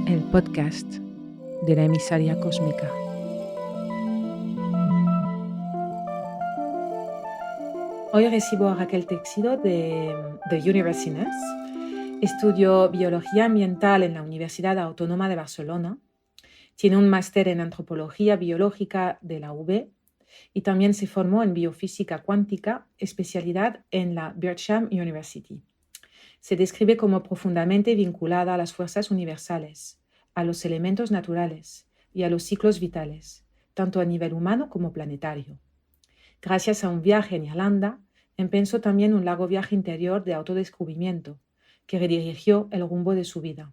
el podcast de la emisaria cósmica. Hoy recibo a Raquel Texido de The Universe in Us. Estudió biología ambiental en la Universidad Autónoma de Barcelona. Tiene un máster en antropología biológica de la UB y también se formó en biofísica cuántica, especialidad en la Bircham University. Se describe como profundamente vinculada a las fuerzas universales, a los elementos naturales y a los ciclos vitales, tanto a nivel humano como planetario. Gracias a un viaje en Irlanda, empezó también un largo viaje interior de autodescubrimiento que redirigió el rumbo de su vida.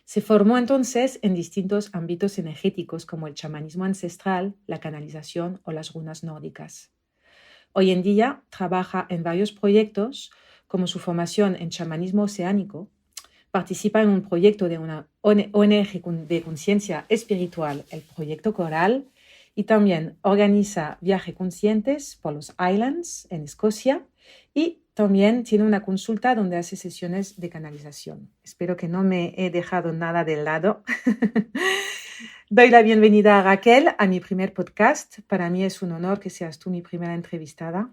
Se formó entonces en distintos ámbitos energéticos como el chamanismo ancestral, la canalización o las runas nórdicas. Hoy en día trabaja en varios proyectos como su formación en chamanismo oceánico, participa en un proyecto de una ONG de conciencia espiritual, el Proyecto Coral, y también organiza viajes conscientes por los Islands en Escocia y también tiene una consulta donde hace sesiones de canalización. Espero que no me he dejado nada de lado. Doy la bienvenida a Raquel a mi primer podcast. Para mí es un honor que seas tú mi primera entrevistada.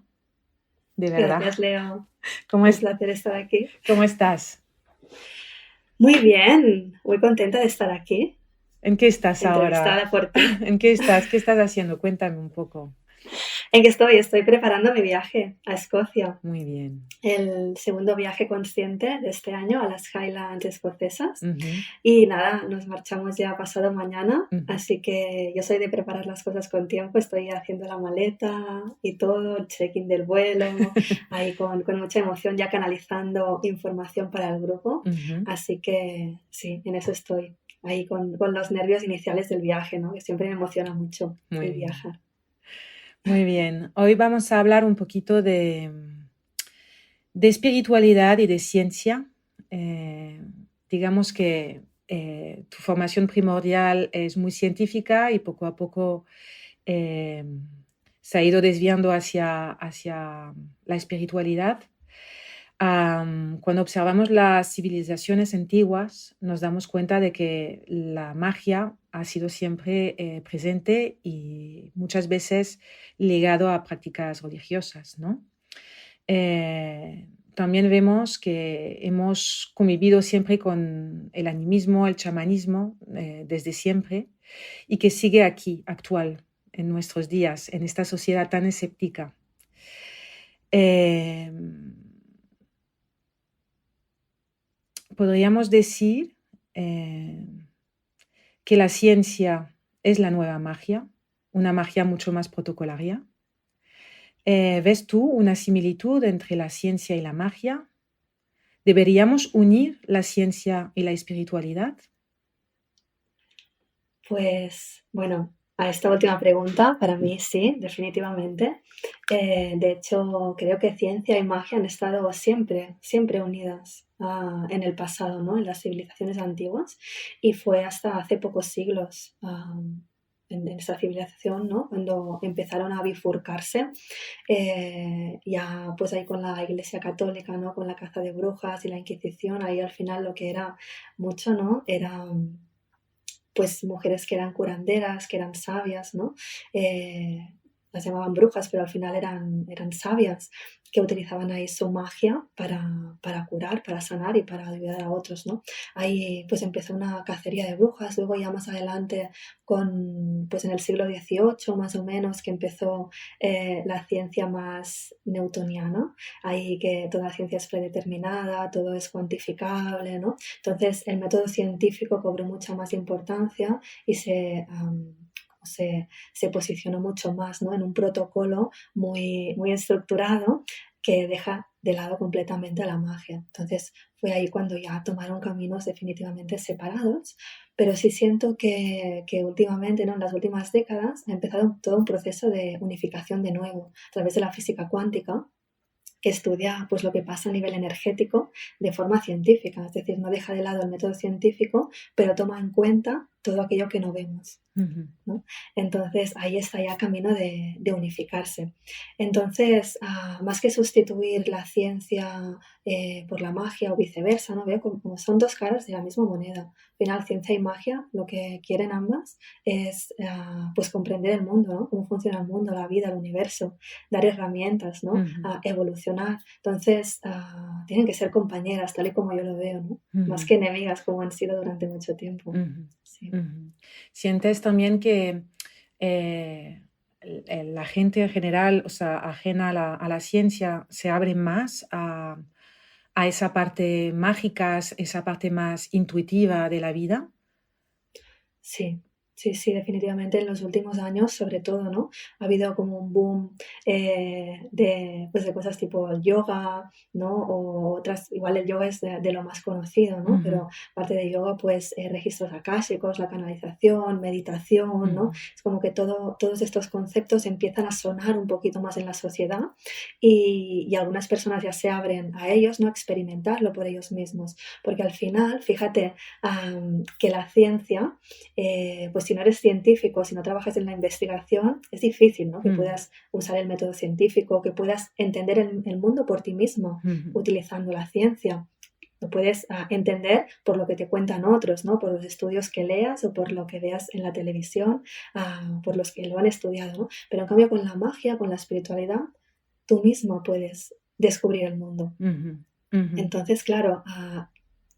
De verdad. Gracias, Leo. ¿Cómo Un placer estar aquí. ¿Cómo estás? Muy bien, muy contenta de estar aquí. ¿En qué estás Entrevistada ahora? por ti. ¿En qué estás? ¿Qué estás haciendo? Cuéntame un poco. ¿En qué estoy? Estoy preparando mi viaje a Escocia. Muy bien. El segundo viaje consciente de este año a las Highlands escocesas. Uh-huh. Y nada, nos marchamos ya pasado mañana. Uh-huh. Así que yo soy de preparar las cosas con tiempo. Estoy haciendo la maleta y todo, el check-in del vuelo, ahí con mucha emoción, ya canalizando información para el grupo. Uh-huh. Así que sí, en eso estoy. Ahí con los nervios iniciales del viaje, ¿no? Que siempre me emociona mucho el viajar. Muy bien. Hoy vamos a hablar un poquito de espiritualidad y de ciencia. Digamos que tu formación primordial es muy científica y poco a poco se ha ido desviando hacia la espiritualidad. Cuando observamos las civilizaciones antiguas, nos damos cuenta de que la magia ha sido siempre presente y muchas veces ligado a prácticas religiosas, ¿no? También vemos que hemos convivido siempre con el animismo, el chamanismo, desde siempre, y que sigue aquí, actual, en nuestros días, en esta sociedad tan escéptica. Podríamos decir que la ciencia es la nueva magia, una magia mucho más protocolaria. ¿Ves tú una similitud entre la ciencia y la magia? ¿Deberíamos unir la ciencia y la espiritualidad? Pues bueno, a esta última pregunta, para mí sí, definitivamente. De hecho, creo que ciencia y magia han estado siempre unidas en el pasado, ¿no? En las civilizaciones antiguas, y fue hasta hace pocos siglos en esta civilización, ¿no? Cuando empezaron a bifurcarse, ya pues ahí con la Iglesia Católica, ¿no? Con la caza de brujas y la Inquisición, ahí al final lo que era mucho, ¿no? Era pues mujeres que eran curanderas, que eran sabias, ¿no? Las llamaban brujas, pero al final eran sabias, que utilizaban ahí su magia para curar, para sanar y para ayudar a otros, ¿no? Ahí pues empezó una cacería de brujas, luego ya más adelante pues en el siglo XVIII más o menos, que empezó la ciencia más newtoniana, ahí que toda ciencia es predeterminada, todo es cuantificable, ¿no? Entonces el método científico cobró mucha más importancia y se posicionó mucho más, ¿no? En un protocolo muy, muy estructurado que deja de lado completamente la magia. Entonces fue ahí cuando ya tomaron caminos definitivamente separados, pero sí siento que últimamente, ¿no? En las últimas décadas ha empezado todo un proceso de unificación de nuevo a través de la física cuántica, que estudia pues lo que pasa a nivel energético de forma científica, es decir, no deja de lado el método científico, pero toma en cuenta todo aquello que no vemos. Ujú, ¿no? Entonces ahí está ya camino de unificarse. Entonces, más que sustituir la ciencia por la magia o viceversa, ¿no? Veo como son dos caras de la misma moneda. Al final, ciencia y magia, lo que quieren ambas es pues comprender el mundo, ¿no? Cómo funciona el mundo, la vida, el universo, dar herramientas, ¿no? ujú, A evolucionar. Entonces, tienen que ser compañeras, tal y como yo lo veo, ¿no? Más ujú, que enemigas, como han sido durante mucho tiempo. ujú, Sí. ujú. ¿Sientes también que eh, la gente en general, o sea, ajena a la ciencia, se abre más a esa parte mágica, esa parte más intuitiva de la vida? Sí, sí, sí, definitivamente en los últimos años, sobre todo, ¿no? Ha habido como un boom pues de cosas tipo el yoga, ¿no? O otras, igual el yoga es de lo más conocido, ¿no? Ujú, Pero aparte de yoga, pues registros akáshicos, la canalización, meditación, ¿no? ujú, Es como que todos estos conceptos empiezan a sonar un poquito más en la sociedad y algunas personas ya se abren a ellos, ¿no? A experimentarlo por ellos mismos. Porque al final, fíjate que la ciencia pues si no eres científico, si no trabajas en la investigación, es difícil, ¿no? Que ujú, puedas usar el método científico, que puedas entender el mundo por ti mismo ujú, utilizando la ciencia. Lo puedes entender por lo que te cuentan otros, ¿no? Por los estudios que leas o por lo que veas en la televisión, por los que lo han estudiado, ¿no? Pero en cambio con la magia, con la espiritualidad, tú mismo puedes descubrir el mundo. ujú, ujú, Entonces, claro,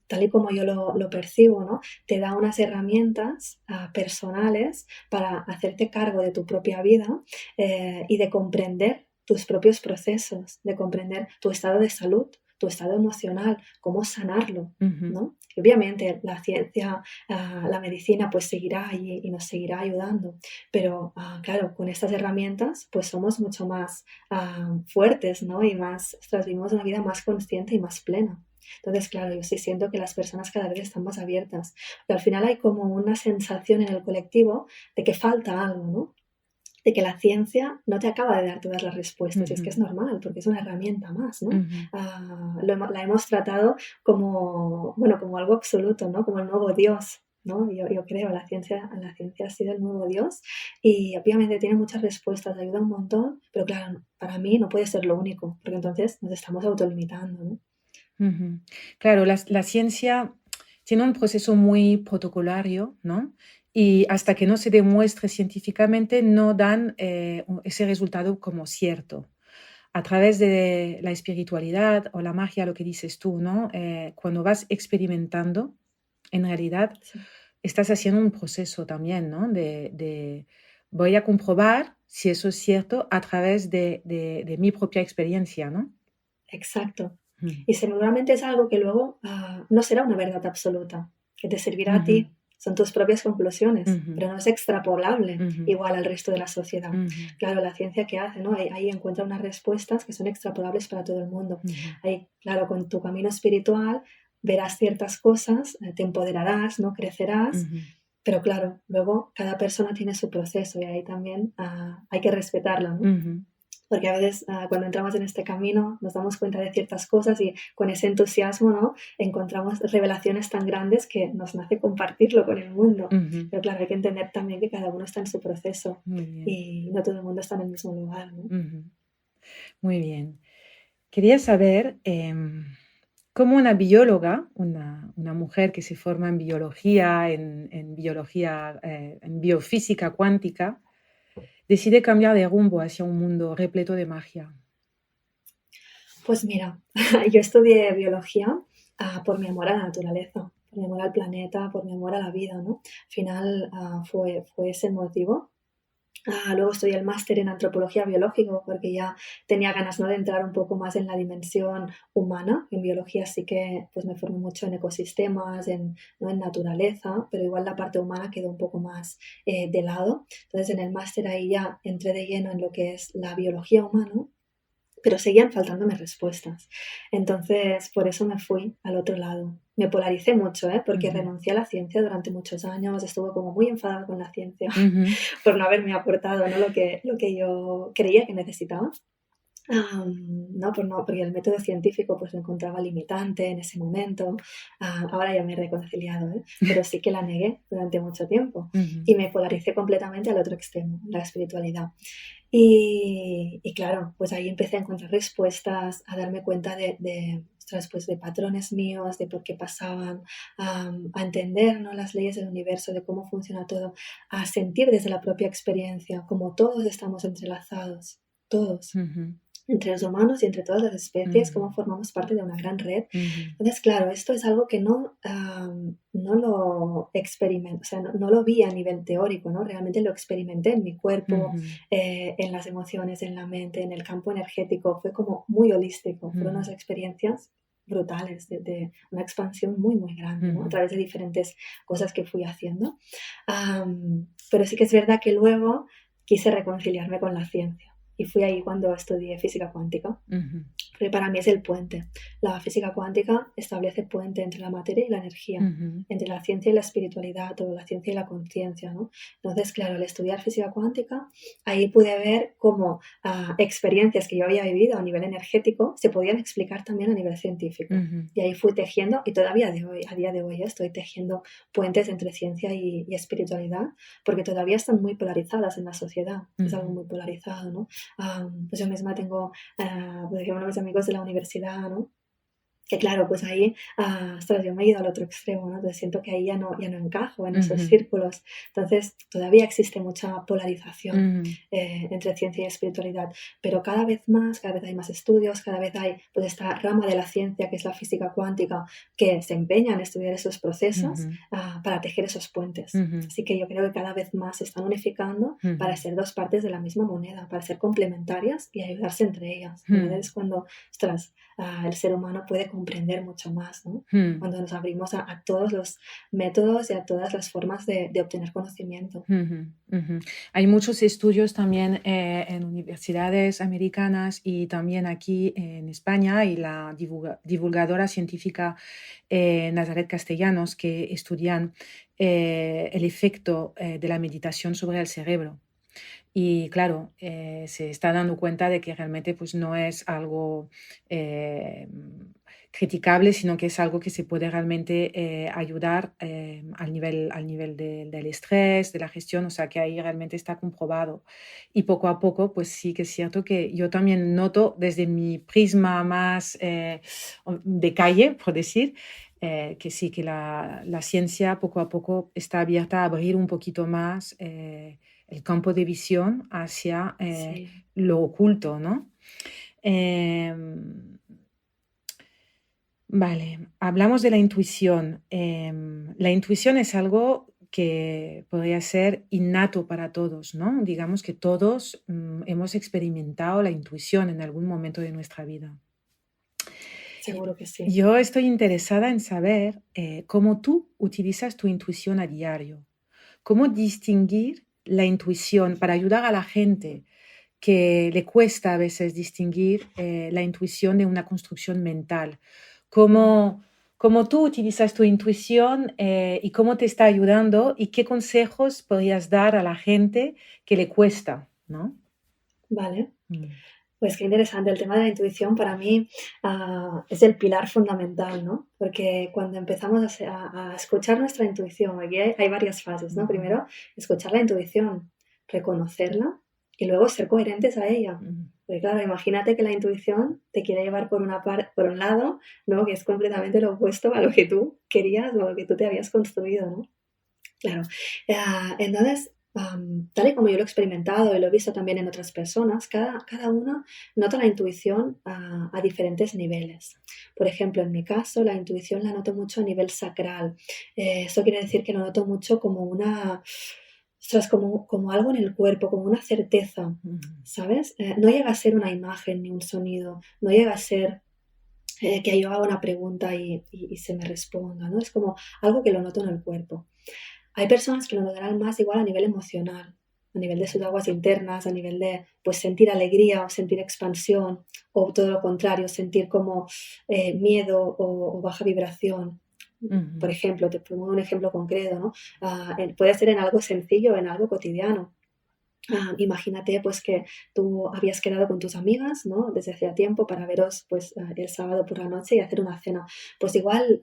tal y como yo lo percibo, ¿no? Te da unas herramientas personales para hacerte cargo de tu propia vida y de comprender tus propios procesos, de comprender tu estado de salud, tu estado emocional, cómo sanarlo, ujú, ¿no? Y obviamente la ciencia, la medicina, pues seguirá y nos seguirá ayudando, pero claro, con estas herramientas, pues somos mucho más fuertes, ¿no? Y más, ostras, vivimos una vida más consciente y más plena. Entonces, claro, yo sí siento que las personas cada vez están más abiertas, porque al final hay como una sensación en el colectivo de que falta algo, ¿no? De que la ciencia no te acaba de dar todas las respuestas, y es que es ujú, normal, porque es una herramienta más, ¿no? ujú, La hemos tratado como, bueno, como algo absoluto, ¿no? Como el nuevo Dios, ¿no? Yo creo, la ciencia ha sido el nuevo Dios y obviamente tiene muchas respuestas, ayuda un montón, pero claro, para mí no puede ser lo único, porque entonces nos estamos autolimitando, ¿no? ujú. Claro, la ciencia tiene un proceso muy protocolario, ¿no? Y hasta que no se demuestre científicamente, no dan ese resultado como cierto. A través de la espiritualidad o la magia, lo que dices tú, ¿no? Cuando vas experimentando, en realidad Sí. estás haciendo un proceso también, ¿no? Voy a comprobar si eso es cierto a través de mi propia experiencia, ¿no? Exacto. Ujú, Y seguramente es algo que luego no será una verdad absoluta, que te servirá a ujú, ti. Son tus propias conclusiones, ujú, pero no es extrapolable ujú, igual al resto de la sociedad. ujú, Claro, la ciencia que hace, ¿no? Ahí encuentra unas respuestas que son extrapolables para todo el mundo. ujú, Ahí, claro, con tu camino espiritual verás ciertas cosas, te empoderarás, ¿no? Crecerás, ujú, pero claro, luego cada persona tiene su proceso y ahí también hay que respetarlo, ¿no? ujú, Porque a veces cuando entramos en este camino nos damos cuenta de ciertas cosas y con ese entusiasmo, ¿no? Encontramos revelaciones tan grandes que nos nace compartirlo con el mundo. ujú. Pero claro, hay que entender también que cada uno está en su proceso Muy bien. y no todo el mundo está en el mismo lugar, ¿no? Ujú. Muy bien. Quería saber cómo una bióloga, una mujer que se forma en biología, en biofísica cuántica, decide cambiar de rumbo hacia un mundo repleto de magia. Pues mira, yo estudié biología por mi amor a la naturaleza, por mi amor al planeta, por mi amor a la vida, ¿no? Al final fue ese el motivo. Luego estudié el máster en antropología biológica porque ya tenía ganas, ¿no? De entrar un poco más en la dimensión humana. En biología sí que pues, me formé mucho en ecosistemas, ¿no? En naturaleza, pero igual la parte humana quedó un poco más de lado. Entonces en el máster ahí ya entré de lleno en lo que es la biología humana, pero seguían faltándome respuestas. Entonces, por eso me fui al otro lado. Me polaricé mucho, ¿eh? Porque Ujú, renuncié a la ciencia durante muchos años, estuve como muy enfadada con la ciencia ujú, por no haberme aportado, ¿no? Lo que yo creía que necesitaba. No, pues no, porque el método científico pues lo encontraba limitante en ese momento. Ahora ya me he reconciliado, ¿eh? Pero sí que la negué durante mucho tiempo Ujú, y me polaricé completamente al otro extremo, la espiritualidad. Y claro, pues ahí empecé a encontrar respuestas, a darme cuenta ostras, pues de patrones míos, de por qué pasaban, a entender, ¿no?, las leyes del universo, de cómo funciona todo, a sentir desde la propia experiencia, como todos estamos entrelazados, todos ujú, entre los humanos y entre todas las especies, ujú, cómo formamos parte de una gran red. ujú, Entonces, claro, esto es algo que no lo experimento, o sea, no lo vi a nivel teórico, ¿no? Realmente lo experimenté en mi cuerpo, ujú, en las emociones, en la mente, en el campo energético. Fue como muy holístico. Fueron ujú, unas experiencias brutales, de una expansión muy, muy grande, ¿no? A ujú, través de diferentes cosas que fui haciendo. Pero sí que es verdad que luego quise reconciliarme con la ciencia. Y fui ahí cuando estudié física cuántica, ujú, porque para mí es el puente. La física cuántica establece puente entre la materia y la energía, ujú, entre la ciencia y la espiritualidad, o la ciencia y la conciencia, ¿no? Entonces, claro, al estudiar física cuántica, ahí pude ver cómo experiencias que yo había vivido a nivel energético se podían explicar también a nivel científico. ujú, Y ahí fui tejiendo, y todavía a día de hoy estoy tejiendo puentes entre ciencia y espiritualidad, porque todavía están muy polarizadas en la sociedad. Es algo ujú, muy polarizado, ¿no? Pues yo misma tengo, por ejemplo, uno de mis amigos de la universidad, ¿no? Que claro, pues ahí, ostras, yo me he ido al otro extremo, ¿no? Entonces siento que ahí ya no encajo en esos ujú, círculos. Entonces todavía existe mucha polarización ujú, entre ciencia y espiritualidad, pero cada vez hay más estudios, cada vez hay pues esta rama de la ciencia que es la física cuántica que se empeña en estudiar esos procesos ujú, para tejer esos puentes. ujú, Así que yo creo que cada vez más se están unificando para ujú, ser dos partes de la misma moneda, para ser complementarias y ayudarse entre ellas. ujú, Entonces es cuando, ostras, el ser humano puede comprender mucho más, ¿no? ujú. Cuando nos abrimos a todos los métodos y a todas las formas de obtener conocimiento. Ujú, ujú. Hay muchos estudios también en universidades americanas y también aquí en España y la divulgadora científica Nazaret Castellanos que estudian el efecto de la meditación sobre el cerebro. Y claro, se está dando cuenta de que realmente pues, no es algo eh, criticable, sino que es algo que se puede realmente ayudar al nivel del estrés, de la gestión, o sea que ahí realmente está comprobado. Y poco a poco, pues sí que es cierto que yo también noto desde mi prisma más de calle, por decir, que sí, que la ciencia poco a poco está abierta a abrir un poquito más el campo de visión hacia Sí. lo oculto, ¿no? Em, vale, hablamos de la intuición. La intuición es algo que podría ser innato para todos, ¿no? Digamos que todos hemos experimentado la intuición en algún momento de nuestra vida. Y Seguro que sí. yo estoy interesada en saber cómo tú utilizas tu intuición a diario. ¿Cómo distinguir la intuición para ayudar a la gente que le cuesta a veces distinguir la intuición de una construcción mental? ¿Cómo, cómo tú utilizas tu intuición y cómo te está ayudando y qué consejos podrías dar a la gente que le cuesta, ¿no? Vale. Mm, Pues qué interesante. El tema de la intuición para mí es el pilar fundamental, ¿no? Porque cuando empezamos a escuchar nuestra intuición, aquí hay varias fases, ¿no? ujú, Primero, escuchar la intuición, reconocerla y luego ser coherentes a ella. ujú, Porque claro, imagínate que la intuición te quiere llevar por un lado, ¿no? Que es completamente lo opuesto a lo que tú querías o a lo que tú te habías construido, ¿no? Claro. Entonces, tal y como yo lo he experimentado y lo he visto también en otras personas, cada uno nota la intuición a diferentes niveles. Por ejemplo, en mi caso, la intuición la noto mucho a nivel sacral. Eso quiere decir que lo noto mucho como ostras, como algo en el cuerpo, como una certeza, ujú, ¿sabes? No llega a ser una imagen ni un sonido, no llega a ser que yo haga una pregunta y se me responda, ¿no? Es como algo que lo noto en el cuerpo. Hay personas que lo notarán más igual a nivel emocional, a nivel de sus aguas internas, a nivel de pues sentir alegría o sentir expansión, o todo lo contrario, sentir como miedo o baja vibración. Por ujú, ejemplo, te pongo un ejemplo concreto, ¿no? Puede ser en algo sencillo o en algo cotidiano. Imagínate pues que tú habías quedado con tus amigas, ¿no? Desde hacía tiempo para veros pues el sábado por la noche y hacer una cena. Pues igual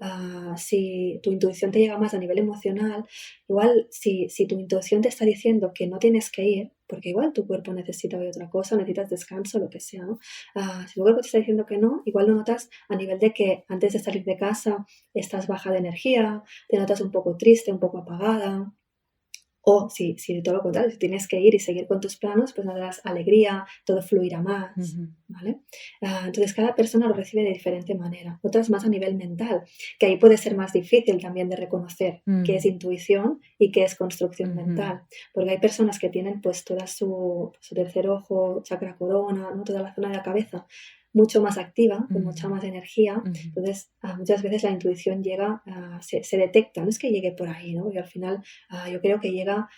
si tu intuición te llega más a nivel emocional, igual si tu intuición te está diciendo que no tienes que ir, porque igual tu cuerpo necesita hoy otra cosa, necesitas descanso, lo que sea, ¿no? Si tu cuerpo te está diciendo que no, igual lo notas a nivel de que antes de salir de casa estás baja de energía, te notas un poco triste, un poco apagada. O si de todo lo contrario, si tienes que ir y seguir con tus planos, pues notarás alegría, todo fluirá más, Ujú. ¿vale? Entonces cada persona lo recibe de diferente manera, otras más a nivel mental, que ahí puede ser más difícil también de reconocer qué es Ujú. intuición y qué es construcción Ujú. mental, porque hay personas que tienen pues toda su tercer ojo, chakra corona, ¿no? Toda la zona de la cabeza mucho más activa, con mucha Ujú. más energía. Ujú. Entonces muchas veces la intuición llega, se detecta, no es que llegue por ahí, ¿no? Y al final yo creo que llega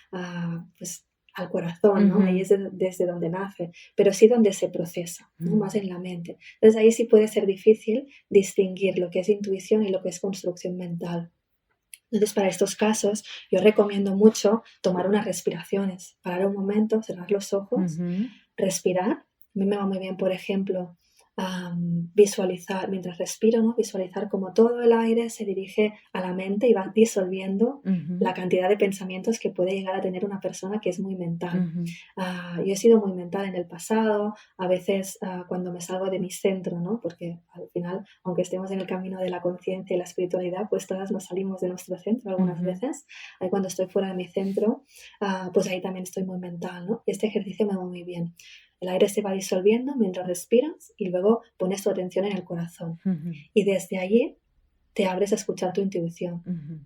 pues, al corazón, ¿no? Ahí Ujú. es desde donde nace, pero sí donde se procesa, ¿no? Más Ujú. en la mente. Entonces ahí sí puede ser difícil distinguir lo que es intuición y lo que es construcción mental. Entonces, para estos casos, yo recomiendo mucho tomar unas respiraciones, parar un momento, cerrar los ojos, Ujú. respirar. A mí me va muy bien, por ejemplo, visualizar, mientras respiro, ¿no? Visualizar como todo el aire se dirige a la mente y va disolviendo Ujú. la cantidad de pensamientos que puede llegar a tener una persona que es muy mental. Ujú. Yo he sido muy mental en el pasado, a veces cuando me salgo de mi centro, ¿no? Porque al final, aunque estemos en el camino de la conciencia y la espiritualidad, pues todas nos salimos de nuestro centro algunas Ujú. veces. Ahí cuando estoy fuera de mi centro, pues ahí también estoy muy mental, ¿no? Y este ejercicio me va muy bien. El aire se va disolviendo mientras respiras y luego pones tu atención en el corazón. Ujú. Y desde allí te abres a escuchar tu intuición. Ujú.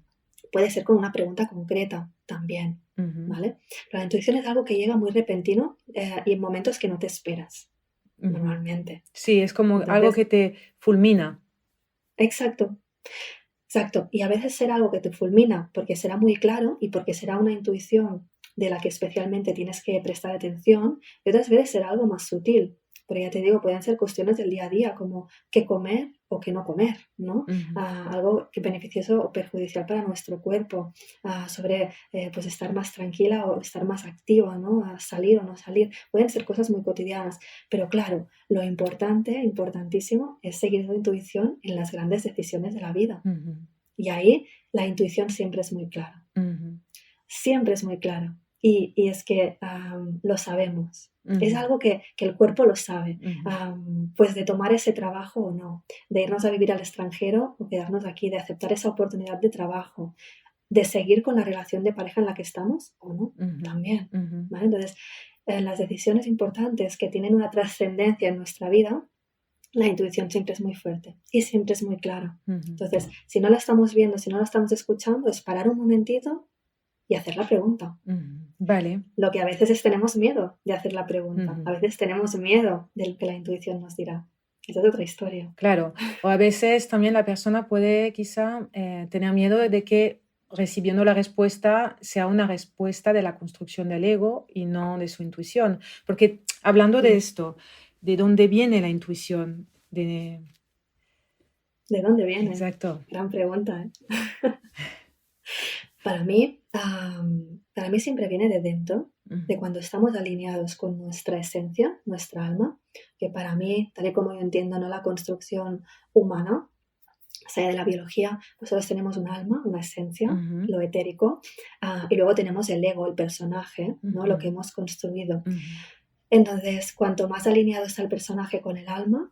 Puede ser con una pregunta concreta también, Ujú. ¿vale? Pero la intuición es algo que llega muy repentino y en momentos que no te esperas, Ujú. normalmente. Sí, es como algo Entonces, que te fulmina. exacto, exacto. Y a veces será algo que te fulmina porque será muy claro y porque será una intuición de la que especialmente tienes que prestar atención, y otras veces será algo más sutil. Pero ya te digo, pueden ser cuestiones del día a día, como qué comer o qué no comer, ¿no? Ujú. Algo que beneficioso o perjudicial para nuestro cuerpo, sobre pues estar más tranquila o estar más activa, ¿no? A salir o no salir. Pueden ser cosas muy cotidianas, pero claro, lo importante, importantísimo, es seguir tu intuición en las grandes decisiones de la vida. Ujú. Y ahí la intuición siempre es muy clara, Ujú. siempre es muy clara. Y es que lo sabemos. Es Ujú. algo que el cuerpo lo sabe, Ujú. pues de tomar ese trabajo o no, de irnos a vivir al extranjero o quedarnos aquí, de aceptar esa oportunidad de trabajo, de seguir con la relación de pareja en la que estamos o no, Ujú. también. Ujú. ¿Vale? Entonces, las decisiones importantes que tienen una trascendencia en nuestra vida, la intuición siempre es muy fuerte y siempre es muy clara. Ujú. Entonces, si no la estamos viendo, si no la estamos escuchando, es parar un momentito y hacer la pregunta. Ujú. Vale. Lo que a veces es tenemos miedo de hacer la pregunta, a Ujú. veces tenemos miedo de lo que la intuición nos dirá. Esa es otra historia. Claro. O a veces también la persona puede quizá tener miedo de que recibiendo la respuesta sea una respuesta de la construcción del ego y no de su intuición. Porque hablando de Mm. esto, ¿de dónde viene la intuición? De... ¿De dónde viene? Exacto. Gran pregunta, ¿eh? Para mí siempre viene de dentro, de Ujú. cuando estamos alineados con nuestra esencia, nuestra alma, que para mí, tal y como yo entiendo, no la construcción humana, o sea, de la biología, nosotros tenemos un alma, una esencia, Ujú. lo etérico, y luego tenemos el ego, el personaje, ¿no? Lo Ujú. que hemos construido. Ujú. Entonces, cuanto más alineado está el personaje con el alma,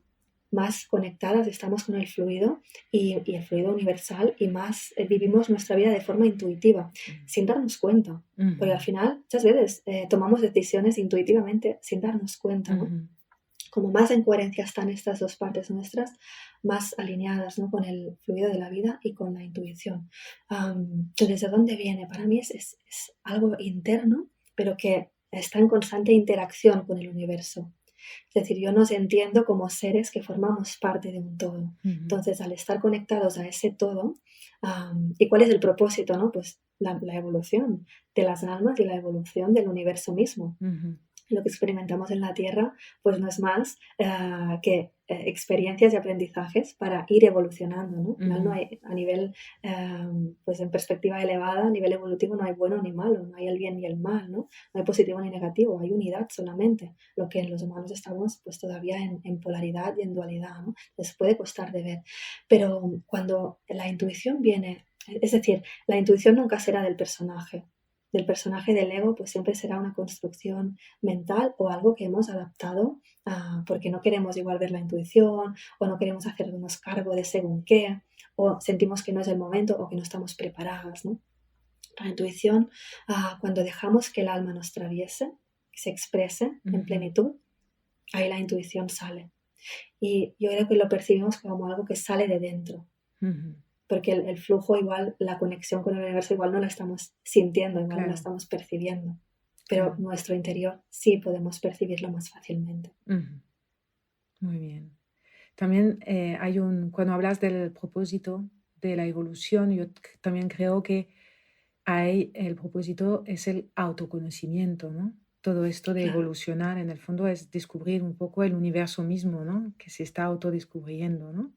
más conectadas estamos con el fluido y el fluido universal y más vivimos nuestra vida de forma intuitiva, sin darnos cuenta. Porque al Ujú. final, muchas veces tomamos decisiones intuitivamente sin darnos cuenta, ¿no? Ujú. Como más en coherencia están estas dos partes nuestras, más alineadas, ¿no? Con el fluido de la vida y con la intuición. Entonces, ¿de dónde viene? Para mí es algo interno, pero que está en constante interacción con el universo. Es decir, yo nos entiendo como seres que formamos parte de un todo. Ujú. Entonces, al estar conectados a ese todo, ¿y cuál es el propósito? ¿No? Pues la evolución de las almas y la evolución del universo mismo. Ujú. Lo que experimentamos en la Tierra, pues no es más que experiencias y aprendizajes para ir evolucionando, ¿no? Al final no Ujú. hay, a nivel, pues en perspectiva elevada, a nivel evolutivo, no hay bueno ni malo, no hay el bien ni el mal, ¿no? No hay positivo ni negativo, hay unidad solamente. Lo que en los humanos estamos pues todavía en polaridad y en dualidad, ¿no? Les puede costar de ver. Pero cuando la intuición viene, es decir, la intuición nunca será del personaje del ego, pues siempre será una construcción mental o algo que hemos adaptado porque no queremos igual ver la intuición o no queremos hacernos cargo de según qué o sentimos que no es el momento o que no estamos preparadas, ¿no? La intuición, cuando dejamos que el alma nos traviese, que se exprese en Ujú. plenitud, ahí la intuición sale. Y yo creo que lo percibimos como algo que sale de dentro, Ujú. porque el flujo igual, la conexión con el universo igual no la estamos sintiendo, igual no la Claro, estamos percibiendo, pero claro. nuestro interior sí podemos percibirlo más fácilmente. Ujú. Muy bien. También cuando hablas del propósito de la evolución, también creo que el propósito es el autoconocimiento, ¿no? Todo esto de Claro, evolucionar, en el fondo, es descubrir un poco el universo mismo, ¿no? Que se está autodescubriendo, ¿no?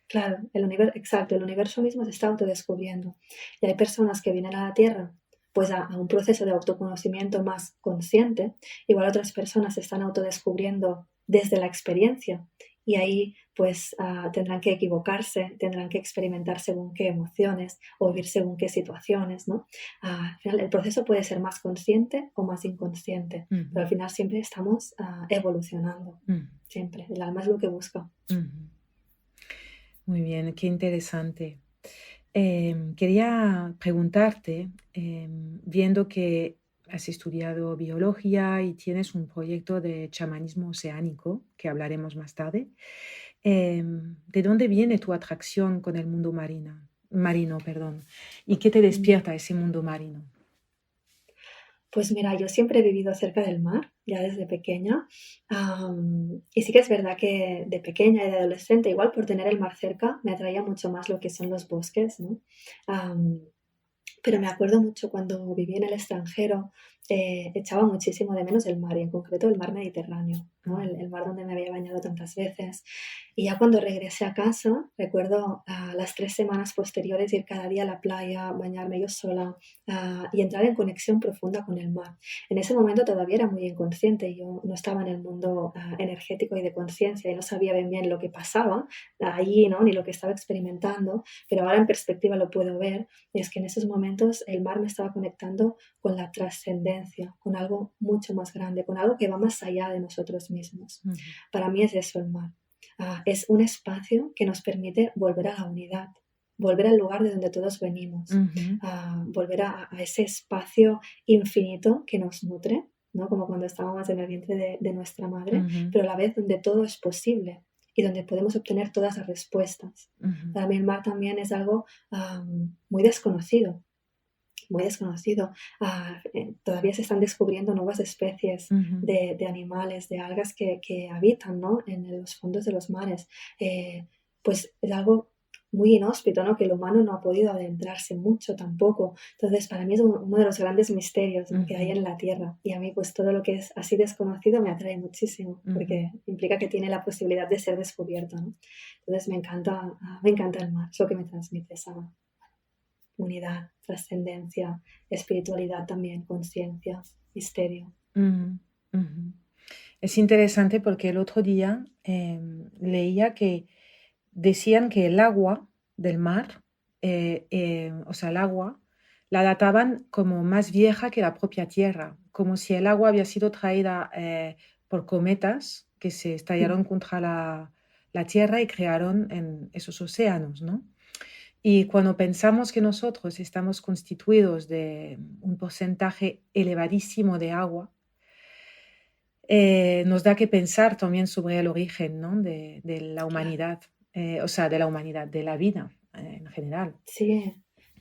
claro, el universo, exacto, el universo mismo se está autodescubriendo. Y hay personas que vienen a la Tierra pues a un proceso de autoconocimiento más consciente, igual otras personas se están autodescubriendo desde la experiencia y ahí pues tendrán que equivocarse, tendrán que experimentar según qué emociones o vivir según qué situaciones, ¿no? Al final el proceso puede ser más consciente o más inconsciente, pero Ujú. al final siempre estamos evolucionando, Ujú. siempre. El alma es lo que busca. Ujú. Muy bien, qué interesante. Quería preguntarte, viendo que has estudiado biología y tienes un proyecto de chamanismo oceánico, que hablaremos más tarde, ¿de dónde viene tu atracción con el mundo marino, perdón? ¿Y qué te Mm. despierta ese mundo marino? Pues mira, yo siempre he vivido cerca del mar, ya desde pequeña. Y sí que es verdad que de pequeña y de adolescente, igual por tener el mar cerca, me atraía mucho más lo que son los bosques, ¿no? Am, pero me acuerdo mucho cuando viví en el extranjero, echaba muchísimo de menos el mar, y en concreto el mar Mediterráneo, ¿no? Ujú. El mar donde me había bañado tantas veces. Y ya cuando regresé a casa, recuerdo las 3 semanas posteriores ir cada día a la playa, bañarme yo sola y entrar en conexión profunda con el mar. En ese momento todavía era muy inconsciente, yo no estaba en el mundo energético y de conciencia y no sabía bien lo que pasaba allí, ¿no? Ni lo que estaba experimentando, pero ahora en perspectiva lo puedo ver. Y es que en esos momentos el mar me estaba conectando con la trascendencia, con algo mucho más grande, con algo que va más allá de nosotros mismos. Ujú. Para mí es eso el mar. Es un espacio que nos permite volver a la unidad, volver al lugar de donde todos venimos, Ujú. volver a ese espacio infinito que nos nutre, ¿no? Como cuando estábamos en el vientre de nuestra madre, Ujú. pero a la vez donde todo es posible y donde podemos obtener todas las respuestas. Ujú. Para mí el mar también es algo muy desconocido, muy desconocido. Todavía se están descubriendo nuevas especies Ujú. de animales, de algas que habitan, ¿no? En los fondos de los mares. Pues es algo muy inhóspito, ¿no? Que el humano no ha podido adentrarse mucho tampoco. Entonces, para mí es uno de los grandes misterios, ¿no? Que hay Ujú. en la Tierra. Y a mí, pues todo lo que es así desconocido me atrae muchísimo, Ujú. porque implica que tiene la posibilidad de ser descubierto, ¿no? Entonces, me encanta el mar, es lo que me transmite esa unidad, trascendencia, espiritualidad también, conciencia, misterio. Ujú. Ujú. Es interesante porque el otro día leía que decían que el agua del mar, o sea, el agua, la databan como más vieja que la propia Tierra, como si el agua había sido traída por cometas que se estallaron contra la Tierra y crearon en esos océanos, ¿no? Y cuando pensamos que nosotros estamos constituidos de un porcentaje elevadísimo de agua, nos da que pensar también sobre el origen, ¿no? de la Claro, humanidad, o sea, de la humanidad, de la vida en general. sí,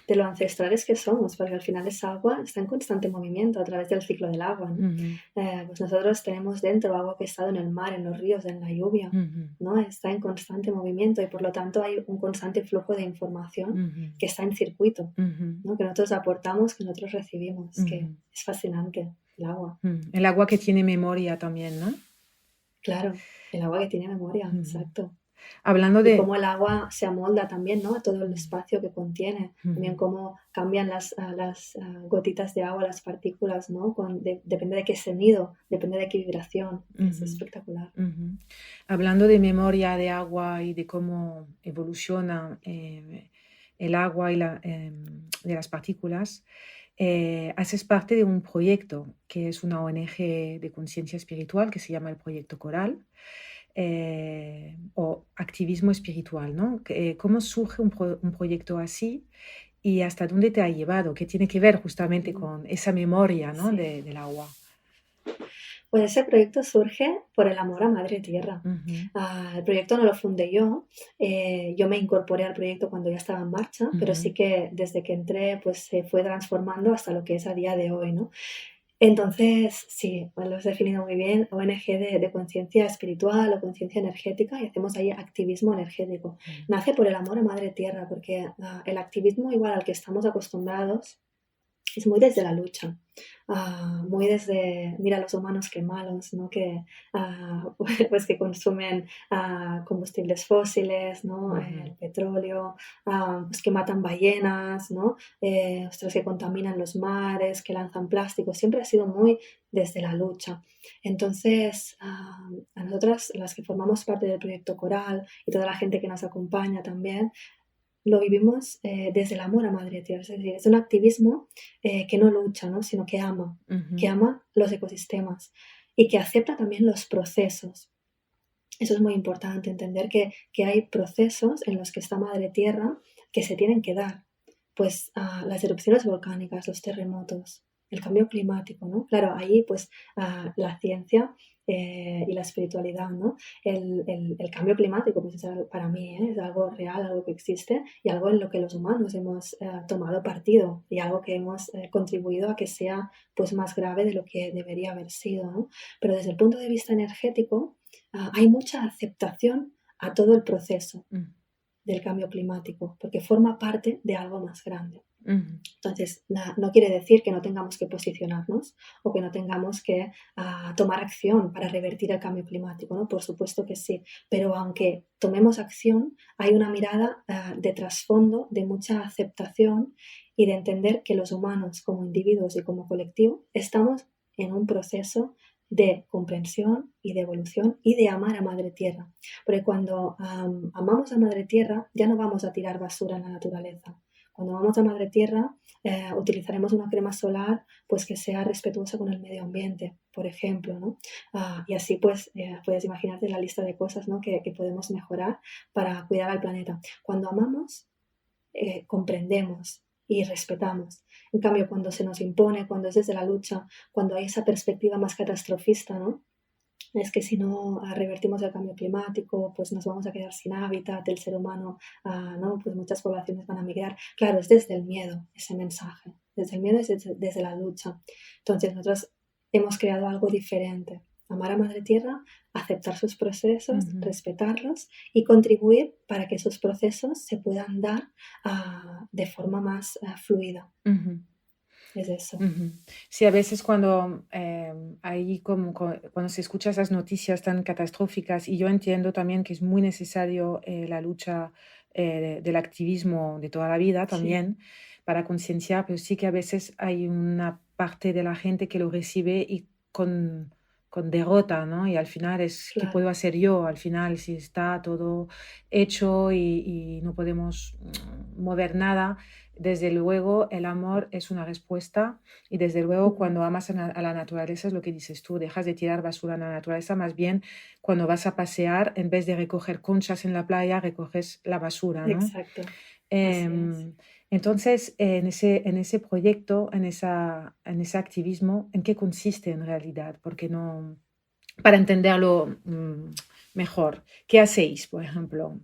de lo ancestrales que somos, porque al final esa agua está en constante movimiento a través del ciclo del agua, ¿no? Ujú. Pues nosotros tenemos dentro agua que ha estado en el mar, en los ríos, en la lluvia, Ujú. ¿no? Está en constante movimiento y por lo tanto hay un constante flujo de información Ujú. que está en circuito, Ujú. ¿no? Que nosotros aportamos, que nosotros recibimos, que Ujú. es fascinante el agua. El agua que tiene memoria también, ¿no? Claro, El agua que tiene memoria, Ujú. exacto. Hablando Y de... cómo el agua se amolda también, ¿no? A todo el espacio que contiene. También Ujú, cómo cambian las gotitas de agua, las partículas, ¿no? Depende de qué sonido, depende de qué vibración. Es ujú, espectacular. ujú. Hablando de memoria de agua y de cómo evoluciona el agua y de las partículas, haces parte de un proyecto que es una ONG de conciencia espiritual que se llama el Proyecto Coral, o activismo espiritual, ¿no? ¿Cómo surge un proyecto así y hasta dónde te ha llevado? ¿Qué tiene que ver justamente Mm, con esa memoria, ¿no? sí. Del agua? Pues ese proyecto surge por el amor a Madre Tierra. Ujú, El proyecto no lo fundé yo me incorporé al proyecto cuando ya estaba en marcha, pero ujú, sí que desde que entré pues se fue transformando hasta lo que es a día de hoy, ¿no? Entonces, sí, pues lo has definido muy bien, ONG de conciencia espiritual o conciencia energética y hacemos ahí activismo energético. ujú, Nace por el amor a Madre Tierra, porque el activismo igual al que estamos acostumbrados es muy desde la lucha, muy desde, mira los humanos qué malos, ¿no? Que, pues que consumen combustibles fósiles, ¿no? ujú, El petróleo, pues que matan ballenas, ¿no? Ostras, que contaminan los mares, que lanzan plásticos, siempre ha sido muy desde la lucha. Entonces, a nosotras, las que formamos parte del proyecto Coral y toda la gente que nos acompaña también, lo vivimos desde el amor a Madre Tierra, es decir, es un activismo que no lucha, ¿no? Sino que ujú, ama los ecosistemas y que acepta también los procesos. Eso es muy importante, entender que hay procesos en los que está Madre Tierra que se tienen que dar. Pues las erupciones volcánicas, los terremotos, el cambio climático, ¿no? Claro, ahí pues la ciencia y la espiritualidad, ¿no? El cambio climático, pues es para mí es algo real, algo que existe y algo en lo que los humanos hemos tomado partido y algo que hemos contribuido a que sea pues más grave de lo que debería haber sido, ¿no? Pero desde el punto de vista energético, hay mucha aceptación a todo el proceso ujú, del cambio climático, porque forma parte de algo más grande. ujú, Entonces, no quiere decir que no tengamos que posicionarnos o que no tengamos que tomar acción para revertir el cambio climático, ¿no? Por supuesto que sí, pero aunque tomemos acción, hay una mirada de trasfondo, de mucha aceptación y de entender que los humanos como individuos y como colectivo estamos en un proceso de comprensión y de evolución y de amar a Madre Tierra. Porque cuando amamos a Madre Tierra ya no vamos a tirar basura en la naturaleza. Cuando vamos a Madre Tierra utilizaremos una crema solar pues que sea respetuosa con el medio ambiente, por ejemplo, ¿no? Y así pues puedes imaginarte la lista de cosas, ¿no? que podemos mejorar para cuidar al planeta. Cuando amamos, comprendemos y respetamos. En cambio, cuando se nos impone, cuando es desde la lucha, cuando hay esa perspectiva más catastrofista, ¿no? Es que si no revertimos el cambio climático, pues nos vamos a quedar sin hábitat, el ser humano, ¿no? Pues muchas poblaciones van a migrar. Claro, es desde el miedo ese mensaje, desde el miedo es desde la lucha. Entonces nosotros hemos creado algo diferente. Amar a Madre Tierra, aceptar sus procesos, ujú, respetarlos y contribuir para que esos procesos se puedan dar de forma más fluida. ujú. Es eso. Ujú. Sí, a veces cuando hay cuando se escucha esas noticias tan catastróficas, y yo entiendo también que es muy necesario la lucha del activismo de toda la vida Sí, también para concienciar, pero sí que a veces hay una parte de la gente que lo recibe y con derrota, ¿no? Y al final es, ¿qué puedo claro, hacer yo? Al final, si está todo hecho y no podemos mover nada, desde luego el amor es una respuesta y desde luego ujú, cuando amas a la naturaleza es lo que dices tú, dejas de tirar basura en la naturaleza, más bien cuando vas a pasear, en vez de recoger conchas en la playa, recoges la basura, ¿no? exacto, así es. Em, entonces, en ese proyecto, en ese activismo, ¿en qué consiste en realidad? Porque no, para entenderlo mejor, ¿qué hacéis, por ejemplo?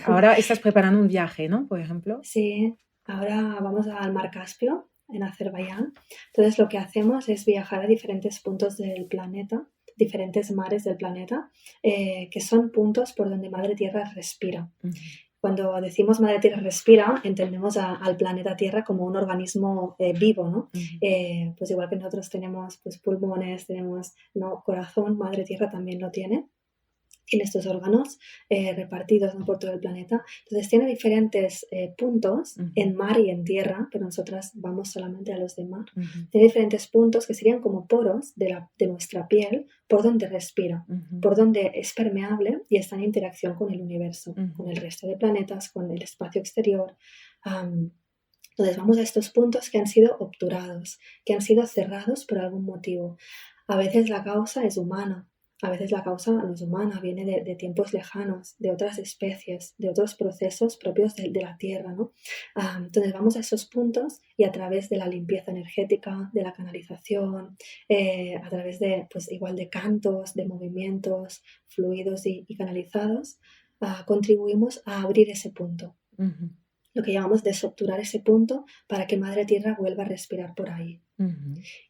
Ahora estás preparando un viaje, ¿no? Por ejemplo. Sí, ahora vamos al Mar Caspio, en Azerbaiyán. Entonces, lo que hacemos es viajar a diferentes puntos del planeta, diferentes mares del planeta, que son puntos por donde Madre Tierra respira. Ujú, Cuando decimos Madre Tierra respira, entendemos al planeta Tierra como un organismo vivo, ¿no? ujú, Pues igual que nosotros tenemos pues, pulmones, tenemos, ¿no? Corazón, Madre Tierra también lo tiene. tiene estos órganos repartidos, ¿no?, por todo el planeta. Entonces tiene diferentes puntos en mar y en tierra, pero nosotras vamos solamente a los de mar. Tiene diferentes puntos que serían como poros de nuestra piel por donde respira, por donde es permeable y está en interacción con el universo, con el resto de planetas, con el espacio exterior. Entonces vamos a estos puntos que han sido obturados, que han sido cerrados por algún motivo. A veces la causa es humana. A veces la causa no es humana, viene de tiempos lejanos, de otras especies, de otros procesos propios de la Tierra, ¿no? Entonces vamos a esos puntos y a través de la limpieza energética, de la canalización, a través de, pues igual de cantos, de movimientos fluidos y canalizados, contribuimos a abrir ese punto. Lo que llamamos desobturar ese punto para que Madre Tierra vuelva a respirar por ahí.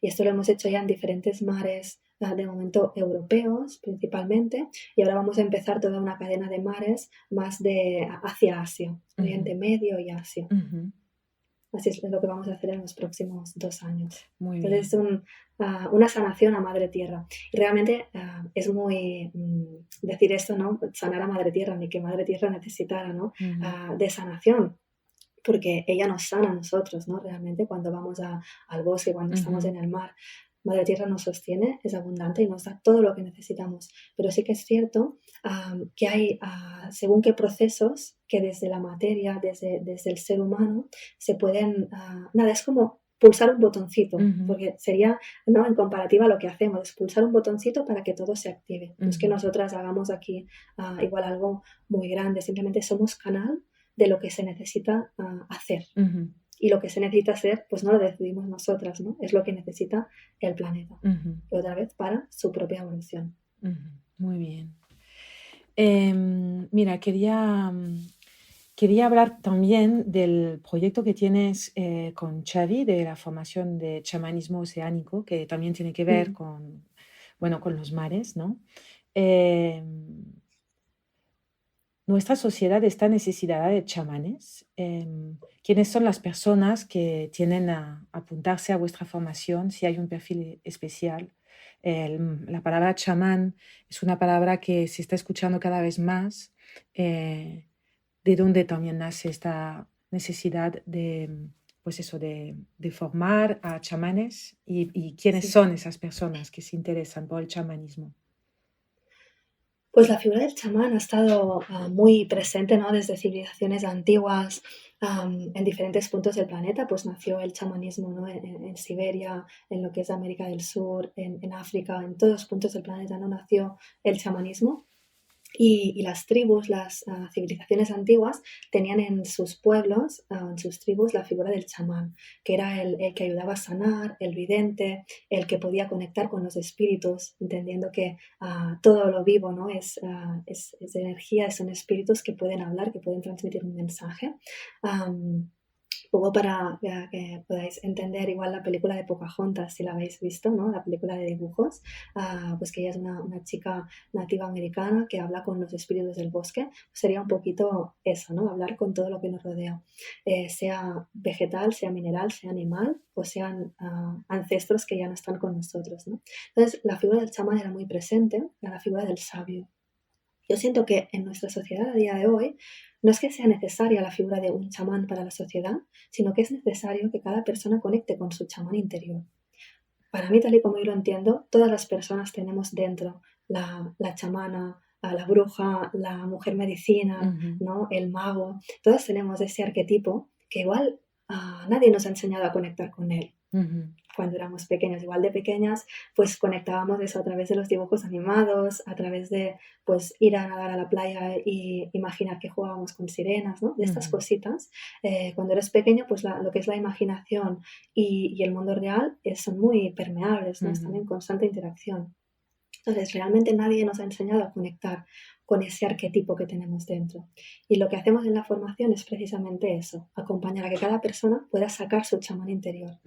Y esto lo hemos hecho ya en diferentes mares, de momento europeos principalmente, y ahora vamos a empezar toda una cadena de mares más hacia Asia, Oriente Medio y Asia. Así es lo que vamos a hacer en los próximos 2 años. Muy Entonces bien. es una sanación a Madre Tierra. Y realmente es muy decir esto, ¿no? Sanar a Madre Tierra, ni que Madre Tierra necesitara, ¿no? De sanación. Porque ella nos sana a nosotros, ¿no? Realmente cuando vamos al bosque, cuando estamos en el mar, Madre Tierra nos sostiene, es abundante y nos da todo lo que necesitamos. Pero sí que es cierto que hay, según qué procesos, que desde la materia, desde el ser humano, se pueden... es como pulsar un botoncito, porque sería, ¿no?, en comparativa a lo que hacemos, es pulsar un botoncito para que todo se active. No es que nosotras hagamos aquí igual algo muy grande, simplemente somos canal de lo que se necesita hacer. Y lo que se necesita hacer, pues no lo decidimos nosotras, ¿no? Es lo que necesita el planeta. Y otra vez para su propia evolución. Muy bien. Mira, quería hablar también del proyecto que tienes con Xavi, de la formación de chamanismo oceánico, que también tiene que ver con los mares, ¿no? Nuestra sociedad está necesitada de chamanes. ¿Quiénes son las personas que tienen a apuntarse a vuestra formación? Si hay un perfil especial. La palabra chamán es una palabra que se está escuchando cada vez más, de donde también nace esta necesidad de formar a chamanes y quiénes son esas personas que se interesan por el chamanismo. Pues la figura del chamán ha estado muy presente, ¿no?, desde civilizaciones antiguas en diferentes puntos del planeta. Pues nació el chamanismo, ¿no?, en Siberia, en lo que es América del Sur, en África, en todos los puntos del planeta, ¿no?, nació el chamanismo. Y las tribus, las civilizaciones antiguas tenían en sus pueblos, en sus tribus, la figura del chamán, que era el que ayudaba a sanar, el vidente, el que podía conectar con los espíritus, entendiendo que todo lo vivo, ¿no?, es energía, son espíritus que pueden hablar, que pueden transmitir un mensaje. Poco para que podáis entender igual la película de Pocahontas, si la habéis visto, ¿no?, la película de dibujos, pues que ella es una chica nativa americana que habla con los espíritus del bosque. Sería un poquito eso, ¿no?, hablar con todo lo que nos rodea, sea vegetal, sea mineral, sea animal, o sean ancestros que ya no están con nosotros, ¿no? Entonces la figura del chamán era muy presente, era la figura del sabio. Yo siento que en nuestra sociedad a día de hoy no es que sea necesaria la figura de un chamán para la sociedad, sino que es necesario que cada persona conecte con su chamán interior. Para mí, tal y como yo lo entiendo, todas las personas tenemos dentro la chamana, la bruja, la mujer medicina, ¿no?, el mago. Todos tenemos ese arquetipo que igual nadie nos ha enseñado a conectar con él. Cuando éramos pequeños, igual de pequeñas, pues conectábamos eso a través de los dibujos animados, a través de pues ir a nadar a la playa y imaginar que jugábamos con sirenas, ¿no?, de estas cositas. Cuando eres pequeño, pues lo que es la imaginación y el mundo real son muy permeables, ¿no? Están en constante interacción. Entonces, realmente nadie nos ha enseñado a conectar con ese arquetipo que tenemos dentro. Y lo que hacemos en la formación es precisamente eso, acompañar a que cada persona pueda sacar su chamán interior.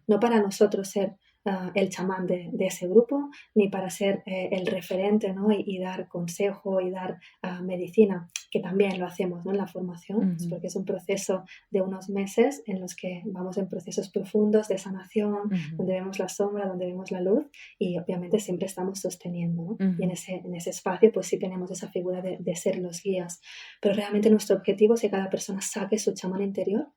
No para nosotros ser el chamán de ese grupo, ni para ser el referente, ¿no? y dar consejo y dar medicina, que también lo hacemos, ¿no? En la formación, pues porque es un proceso de unos meses en los que vamos en procesos profundos de sanación, donde vemos la sombra, donde vemos la luz, y obviamente siempre estamos sosteniendo, ¿no? Y en ese espacio pues sí tenemos esa figura de ser los guías, pero realmente nuestro objetivo es que cada persona saque su chamán interior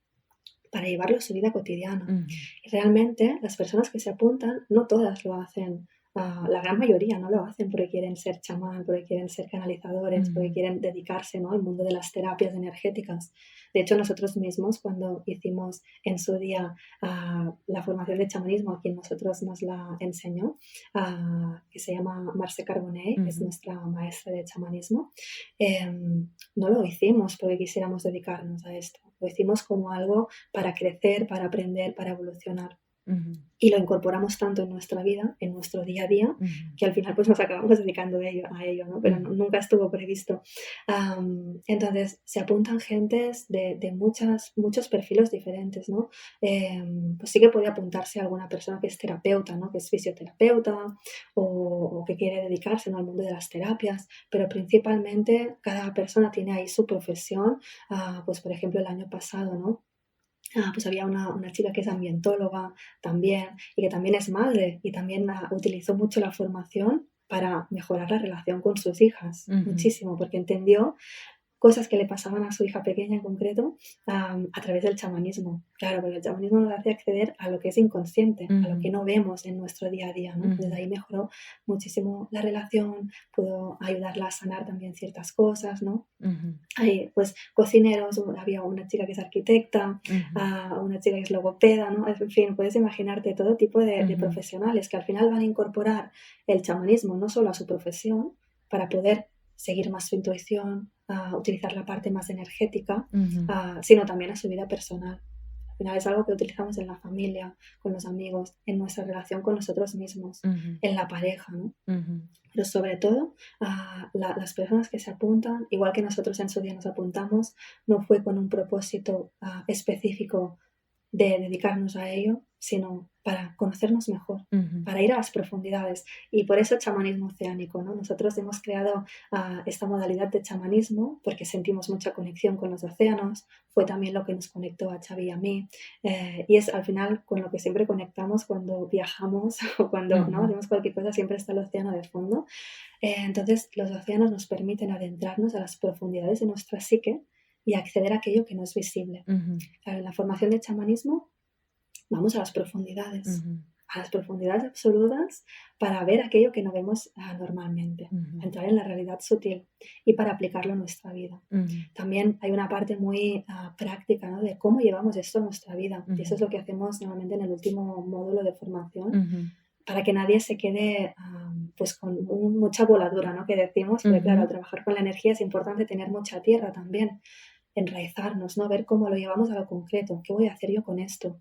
para llevarlo a su vida cotidiana. Y realmente las personas que se apuntan, no todas lo hacen. La gran mayoría no lo hacen porque quieren ser chamán, porque quieren ser canalizadores, porque quieren dedicarse, ¿no? al mundo de las terapias energéticas. De hecho, nosotros mismos, cuando hicimos en su día la formación de chamanismo, a quien nosotros nos la enseñó, que se llama Marce Carbonell, que es nuestra maestra de chamanismo, no lo hicimos porque quisiéramos dedicarnos a esto. Lo hicimos como algo para crecer, para aprender, para evolucionar. Y lo incorporamos tanto en nuestra vida, en nuestro día a día, que al final pues nos acabamos dedicando a ello, ¿no? Pero nunca estuvo previsto. Entonces se apuntan gentes de muchos perfiles diferentes, ¿no? Pues sí que puede apuntarse a alguna persona que es terapeuta, ¿no? Que es fisioterapeuta o que quiere dedicarse, ¿no? al mundo de las terapias, pero principalmente cada persona tiene ahí su profesión. Pues por ejemplo el año pasado, ¿no? Pues había una chica que es ambientóloga también y que también es madre y también utilizó mucho la formación para mejorar la relación con sus hijas, muchísimo, porque entendió cosas que le pasaban a su hija pequeña en concreto a través del chamanismo. Claro, porque el chamanismo nos hace acceder a lo que es inconsciente, a lo que no vemos en nuestro día a día, ¿no? Entonces ahí mejoró muchísimo la relación, pudo ayudarla a sanar también ciertas cosas, ¿no? Hay pues cocineros, había una chica que es arquitecta, una chica que es logopeda, ¿no? En fin, puedes imaginarte todo tipo de profesionales que al final van a incorporar el chamanismo no solo a su profesión para poder seguir más su intuición, utilizar la parte más energética, sino también a su vida personal. Al final es algo que utilizamos en la familia, con los amigos, en nuestra relación con nosotros mismos, en la pareja, ¿no? Pero sobre todo, las personas que se apuntan, igual que nosotros en su día nos apuntamos, no fue con un propósito específico de dedicarnos a ello, sino para conocernos mejor, para ir a las profundidades. Y por eso chamanismo oceánico, ¿no? Nosotros hemos creado esta modalidad de chamanismo porque sentimos mucha conexión con los océanos, fue también lo que nos conectó a Xavi y a mí, y es al final con lo que siempre conectamos cuando viajamos o cuando ¿no? hacemos cualquier cosa, siempre está el océano de fondo. Entonces los océanos nos permiten adentrarnos a las profundidades de nuestra psique y acceder a aquello que no es visible. Claro, en la formación de chamanismo vamos a las profundidades absolutas para ver aquello que no vemos normalmente, entrar en la realidad sutil y para aplicarlo a nuestra vida. También hay una parte muy práctica, ¿no? de cómo llevamos esto a nuestra vida, y eso es lo que hacemos normalmente en el último módulo de formación, para que nadie se quede pues con mucha voladura, ¿no? que decimos, porque claro, al trabajar con la energía es importante tener mucha tierra también, enraizarnos, ¿no? Ver cómo lo llevamos a lo concreto, qué voy a hacer yo con esto.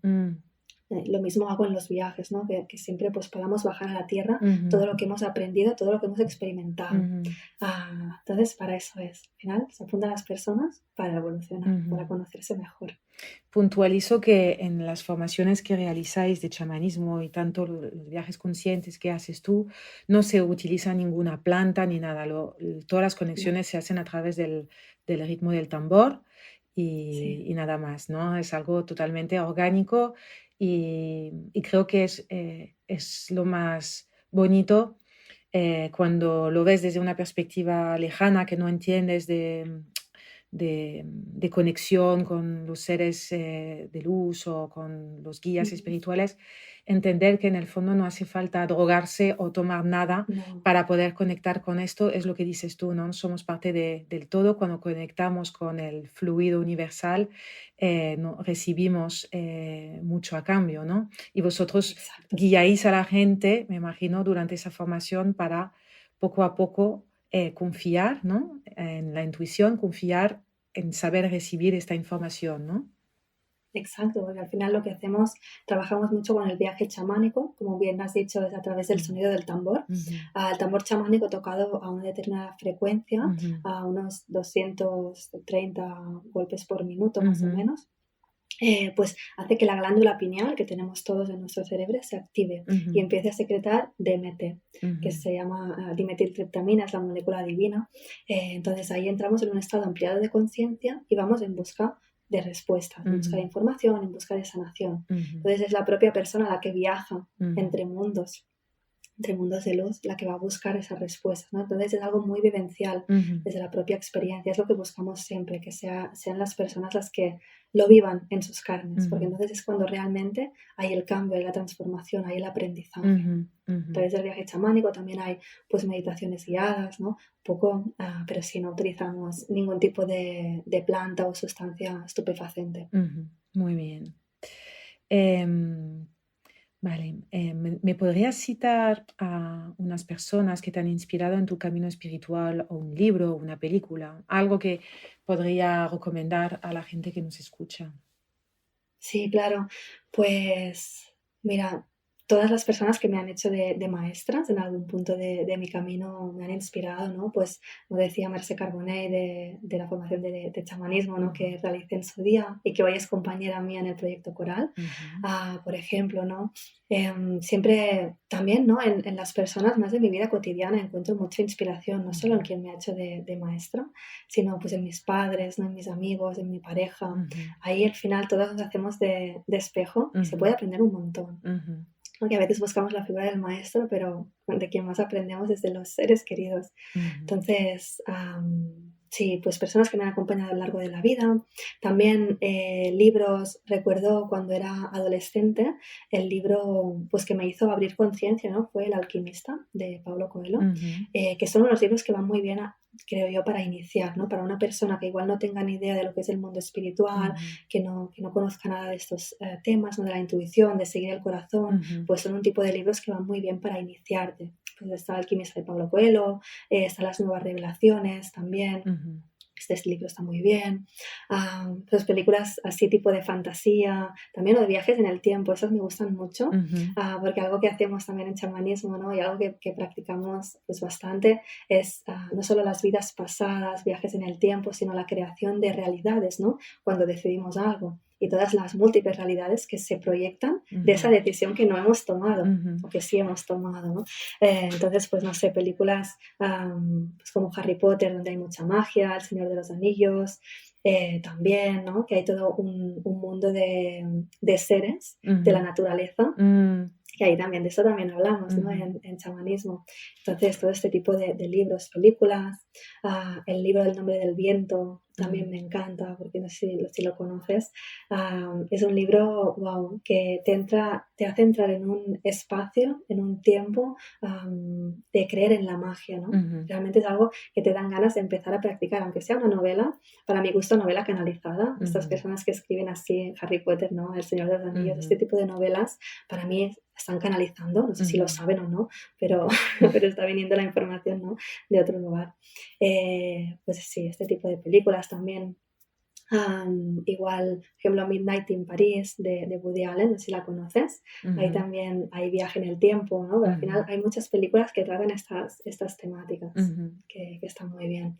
Lo mismo hago en los viajes, ¿no? que siempre pues podamos bajar a la tierra todo lo que hemos aprendido, todo lo que hemos experimentado. Entonces, para eso es. Al final, se apuntan las personas para evolucionar, para conocerse mejor. Puntualizo que en las formaciones que realizáis de chamanismo y tanto los viajes conscientes que haces tú, no se utiliza ninguna planta ni nada. Todas las conexiones se hacen a través del ritmo del tambor y nada más, ¿no? Es algo totalmente orgánico y creo que es lo más bonito cuando lo ves desde una perspectiva lejana que no entiendes de conexión con los seres de luz o con los guías espirituales, entender que en el fondo no hace falta drogarse o tomar nada para poder conectar con esto. Es lo que dices tú, ¿no? Somos parte del todo. Cuando conectamos con el fluido universal, recibimos mucho a cambio, ¿no? Y vosotros guiáis a la gente, me imagino, durante esa formación para poco a poco confiar, ¿no? En la intuición, confiar en saber recibir esta información, ¿no? Exacto, porque al final lo que hacemos, trabajamos mucho con el viaje chamánico, como bien has dicho, es a través del sonido del tambor. El tambor chamánico tocado a una determinada frecuencia, a unos 230 golpes por minuto más o menos. pues hace que la glándula pineal que tenemos todos en nuestro cerebro se active y empiece a secretar DMT, que se llama dimetiltriptamina, es la molécula divina. Entonces ahí entramos en un estado ampliado de conciencia y vamos en busca de respuestas, en busca de información, en busca de sanación. Entonces es la propia persona la que viaja entre mundos de luz, la que va a buscar esas respuestas, ¿no? Entonces es algo muy vivencial desde la propia experiencia, es lo que buscamos siempre, que sean las personas las que lo vivan en sus carnes, porque entonces es cuando realmente hay el cambio, hay la transformación, hay el aprendizaje. A través del viaje chamánico también hay pues meditaciones guiadas, ¿no? Poco, pero sí no utilizamos ningún tipo de planta o sustancia estupefaciente. Muy bien. Vale, ¿me podrías citar a unas personas que te han inspirado en tu camino espiritual, o un libro, o una película, algo que podría recomendar a la gente que nos escucha? Sí, claro. Pues mira, todas las personas que me han hecho de maestras en algún punto de mi camino me han inspirado, ¿no? Pues, como decía Mercé Carbonell de la formación de chamanismo, ¿no? Que realicé en su día y que hoy es compañera mía en el proyecto coral. Por ejemplo, ¿no? Siempre también, ¿no? En las personas más de mi vida cotidiana encuentro mucha inspiración, no solo en quien me ha hecho de maestra, sino pues en mis padres, ¿no? En mis amigos, en mi pareja. Ahí al final todos nos hacemos de espejo y se puede aprender un montón. Aunque a veces buscamos la figura del maestro, pero de quien más aprendemos es de los seres queridos. Entonces, sí, pues personas que me han acompañado a lo largo de la vida. También libros, recuerdo cuando era adolescente, el libro pues, que me hizo abrir conciencia, ¿no? Fue El alquimista, de Paulo Coelho, que son unos libros que van muy bien, creo yo, para iniciar, ¿no? Para una persona que igual no tenga ni idea de lo que es el mundo espiritual, que no conozca nada de estos temas, ¿no? De la intuición, de seguir el corazón, pues son un tipo de libros que van muy bien para iniciarte. Pues está El alquimista de Paulo Coelho, están Las nuevas revelaciones también. Este libro está muy bien. Pues películas así tipo de fantasía, también o de viajes en el tiempo, esas me gustan mucho, porque algo que hacemos también en chamanismo, ¿no? Y algo que practicamos pues bastante es no solo las vidas pasadas, viajes en el tiempo, sino la creación de realidades, ¿no? Cuando decidimos algo y todas las múltiples realidades que se proyectan de esa decisión que no hemos tomado o que sí hemos tomado, ¿no? Entonces, pues no sé, películas pues como Harry Potter, donde hay mucha magia, El Señor de los Anillos, también, ¿no? Que hay todo un mundo de seres de la naturaleza. Y ahí también, de eso también hablamos, ¿no? En chamanismo. Entonces, todo este tipo de libros, películas, el libro del nombre del viento también me encanta, porque no sé si lo conoces. Es un libro, wow, que te hace entrar en un espacio, en un tiempo de creer en la magia, ¿no? Realmente es algo que te dan ganas de empezar a practicar, aunque sea una novela, para mi gusto novela canalizada. Estas personas que escriben así, Harry Potter, ¿no? El Señor de los Anillos, este tipo de novelas, para mí están canalizando, no sé si lo saben o no, pero está viniendo la información, ¿no? De otro lugar. Pues sí, este tipo de películas también. Igual, por ejemplo, Midnight in Paris de Woody Allen, no sé si la conoces. Ahí también hay viaje en el tiempo, ¿no? Pero al final hay muchas películas que tratan estas temáticas que están muy bien.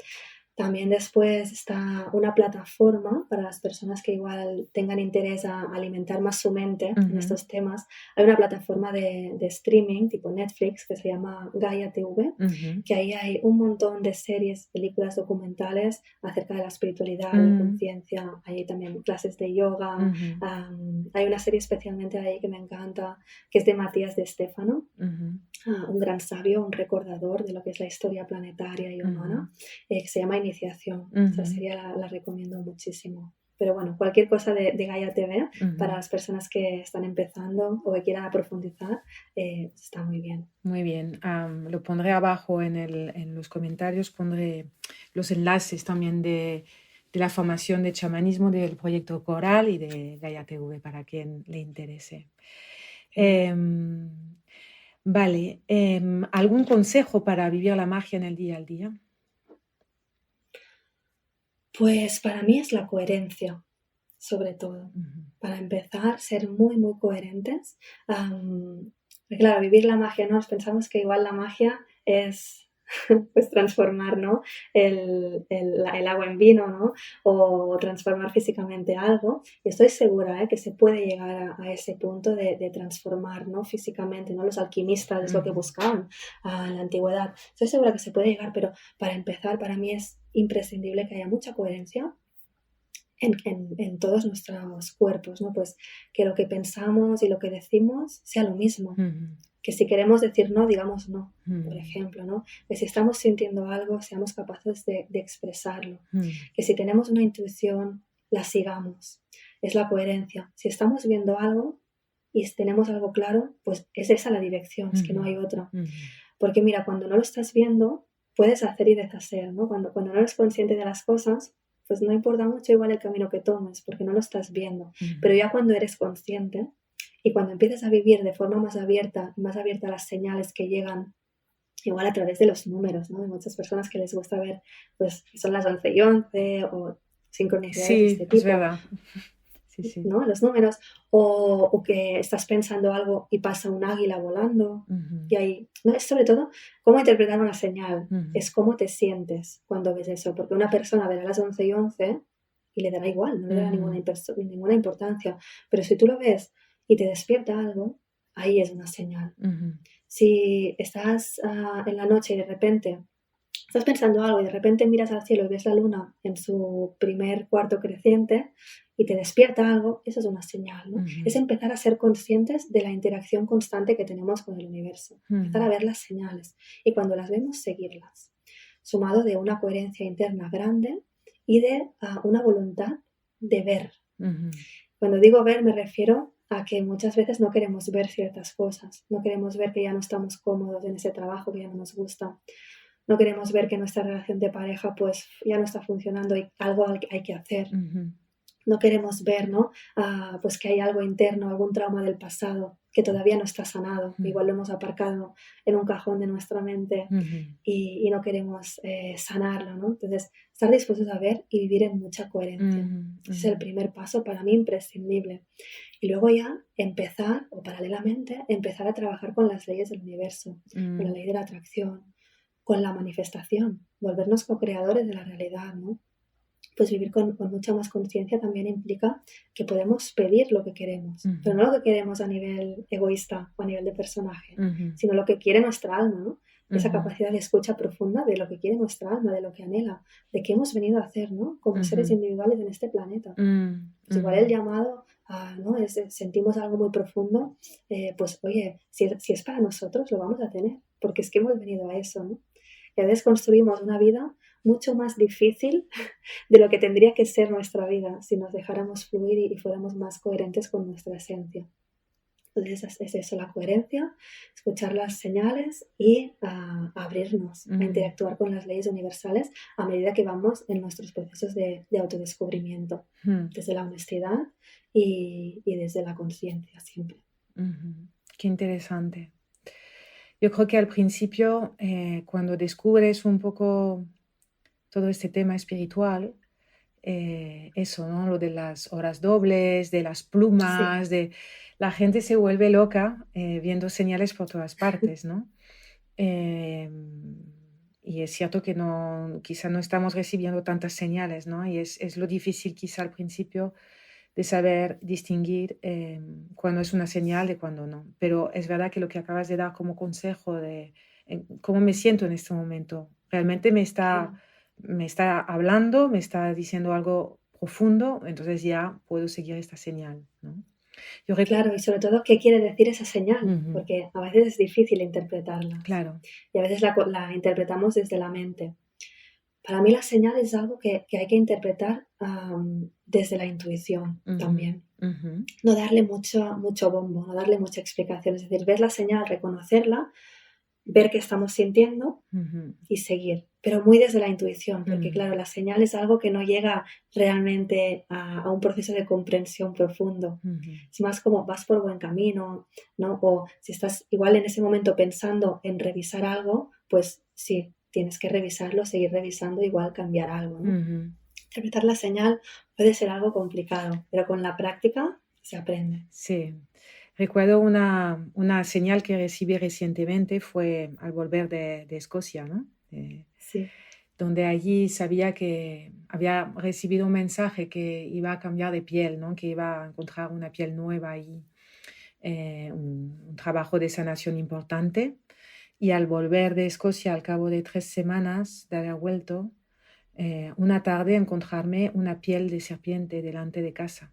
También después está una plataforma para las personas que igual tengan interés a alimentar más su mente en estos temas. Hay una plataforma de streaming tipo Netflix que se llama Gaia TV, que ahí hay un montón de series, películas, documentales acerca de la espiritualidad, la conciencia. Hay también clases de yoga. Hay una serie especialmente ahí que me encanta, que es de Matías de Stefano, un gran sabio, un recordador de lo que es la historia planetaria y humana, que se llama Iniciación. Esa serie la recomiendo muchísimo. Pero bueno, cualquier cosa de Gaia TV para las personas que están empezando o que quieran profundizar, está muy bien. Muy bien. Lo pondré abajo en los comentarios, pondré los enlaces también de la formación de chamanismo del proyecto Coral y de Gaia TV para quien le interese. Vale. ¿Algún consejo para vivir la magia en el día al día? Pues para mí es la coherencia, sobre todo. Para empezar, ser muy, muy coherentes. Claro, vivir la magia, ¿no? Pensamos que igual la magia es pues transformar, ¿no? el agua en vino, ¿no? O transformar físicamente algo. Y estoy segura, que se puede llegar a ese punto de transformar, ¿no? Físicamente, ¿no? Los alquimistas es lo que buscaban en la antigüedad. Estoy segura que se puede llegar, pero para empezar, para mí es imprescindible que haya mucha coherencia en todos nuestros cuerpos, ¿no? Pues que lo que pensamos y lo que decimos sea lo mismo. Que si queremos decir no, digamos no, por ejemplo, ¿no? Que si estamos sintiendo algo, seamos capaces de expresarlo. Que si tenemos una intuición, la sigamos. Es la coherencia. Si estamos viendo algo y tenemos algo claro, pues es esa la dirección, es que no hay otra. Porque mira, cuando no lo estás viendo, puedes hacer y deshacer, ¿no? Cuando no eres consciente de las cosas, pues no importa mucho igual el camino que tomes, porque no lo estás viendo. Pero ya cuando eres consciente y cuando empiezas a vivir de forma más abierta a las señales que llegan, igual a través de los números, ¿no? Hay muchas personas que les gusta ver, pues, que son las 11 y 11 o sincronicidades de Sí, este es tipo, verdad. Sí. ¿no? Los números, o que estás pensando algo y pasa un águila volando, y ahí, no es sobre todo cómo interpretar una señal, es cómo te sientes cuando ves eso, porque una persona verá las 11 y 11 y le dará igual, no le dará ninguna importancia, pero si tú lo ves y te despierta algo, ahí es una señal. Si estás en la noche y de repente estás pensando algo y de repente miras al cielo y ves la luna en su primer cuarto creciente y te despierta algo, eso es una señal, ¿no? Es empezar a ser conscientes de la interacción constante que tenemos con el universo, empezar a ver las señales y cuando las vemos, seguirlas, sumado de una coherencia interna grande y de una voluntad de ver. Cuando digo ver me refiero a que muchas veces no queremos ver ciertas cosas, no queremos ver que ya no estamos cómodos en ese trabajo que ya no nos gusta, no queremos ver que nuestra relación de pareja pues ya no está funcionando y algo hay que hacer. No queremos ver, ¿no? Pues que hay algo interno, algún trauma del pasado que todavía no está sanado. Igual lo hemos aparcado en un cajón de nuestra mente y no queremos sanarlo, ¿no? Entonces, estar dispuestos a ver y vivir en mucha coherencia. Ese es el primer paso para mí imprescindible. Y luego ya empezar, o paralelamente, empezar a trabajar con las leyes del universo, con la ley de la atracción, con la manifestación, volvernos co-creadores de la realidad, ¿no? Pues vivir con mucha más conciencia también implica que podemos pedir lo que queremos, pero no lo que queremos a nivel egoísta o a nivel de personaje, sino lo que quiere nuestra alma, ¿no? Esa capacidad de escucha profunda de lo que quiere nuestra alma, de lo que anhela, de qué hemos venido a hacer, ¿no? Como seres individuales en este planeta. Pues igual el llamado, ¿no? Sentimos algo muy profundo, pues oye, si es para nosotros, lo vamos a tener, porque es que hemos venido a eso, ¿no? Y a veces construimos una vida mucho más difícil de lo que tendría que ser nuestra vida si nos dejáramos fluir y fuéramos más coherentes con nuestra esencia. Entonces es eso, la coherencia, escuchar las señales y abrirnos a interactuar con las leyes universales a medida que vamos en nuestros procesos de autodescubrimiento, desde la honestidad y desde la conciencia siempre. Qué interesante. Yo creo que al principio, cuando descubres un poco todo este tema espiritual, eso, ¿no? Lo de las horas dobles, de las plumas, la gente se vuelve loca viendo señales por todas partes, ¿no? Y es cierto que quizá no estamos recibiendo tantas señales, ¿no? Y es lo difícil quizá al principio de saber distinguir cuándo es una señal de cuándo no. Pero es verdad que lo que acabas de dar como consejo de cómo me siento en este momento, realmente me está hablando, me está diciendo algo profundo, entonces ya puedo seguir esta señal, ¿no? Claro, y sobre todo, ¿qué quiere decir esa señal? Porque a veces es difícil interpretarla. Claro. Y a veces la interpretamos desde la mente. Para mí la señal es algo que hay que interpretar desde la intuición también. No darle mucho bombo, no darle mucha explicación. Es decir, ver la señal, reconocerla, ver qué estamos sintiendo y seguir. Pero muy desde la intuición, porque claro, la señal es algo que no llega realmente a un proceso de comprensión profundo. Es más como vas por buen camino, ¿no? O si estás igual en ese momento pensando en revisar algo, pues sí, tienes que revisarlo, seguir revisando, igual cambiar algo, ¿no? Interpretar la señal puede ser algo complicado, pero con la práctica se aprende. Sí. Recuerdo una señal que recibí recientemente, fue al volver de Escocia, ¿no? Sí, donde allí sabía que había recibido un mensaje que iba a cambiar de piel, ¿no? Que iba a encontrar una piel nueva y un trabajo de sanación importante. Y al volver de Escocia, al cabo de 3 semanas de haber vuelto, una tarde encontrarme una piel de serpiente delante de casa.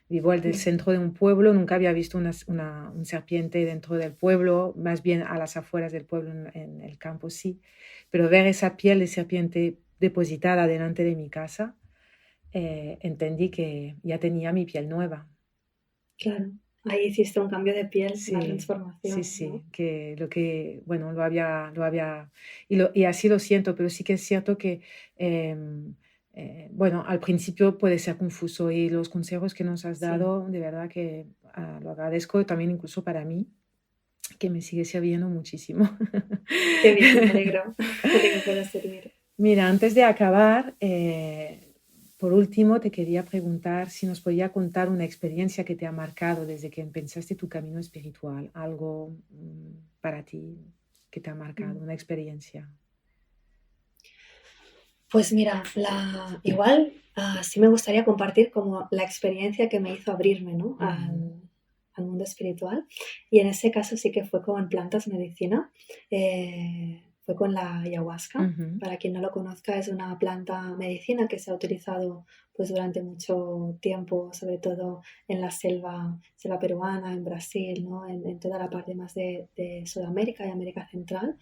Vivo en el mm, centro de un pueblo, nunca había visto un serpiente dentro del pueblo, más bien a las afueras del pueblo, en el campo sí, pero ver esa piel de serpiente depositada delante de mi casa, entendí que ya tenía mi piel nueva. claro. Ahí hiciste un cambio de piel, una Sí, sí, transformación, ¿no? sí, que bueno, y así lo siento, pero sí que es cierto que, bueno, al principio puede ser confuso y los consejos que nos has Sí, dado, de verdad que lo agradezco también incluso para mí, que me sigue sirviendo muchísimo. qué bien, me alegro de que pueda servir. Mira, antes de acabar, por último, te quería preguntar si nos podía contar una experiencia que te ha marcado desde que empezaste tu camino espiritual, algo para ti que te ha marcado, Mm. una experiencia. Pues mira, igual sí me gustaría compartir como la experiencia que me hizo abrirme, ¿no? Ujú, al mundo espiritual. Y en ese caso sí que fue con plantas medicina, fue con la ayahuasca. ujú, Para quien no lo conozca, es una planta medicina que se ha utilizado pues durante mucho tiempo, sobre todo en la selva peruana, en Brasil, ¿no? En toda la parte más de Sudamérica y América Central.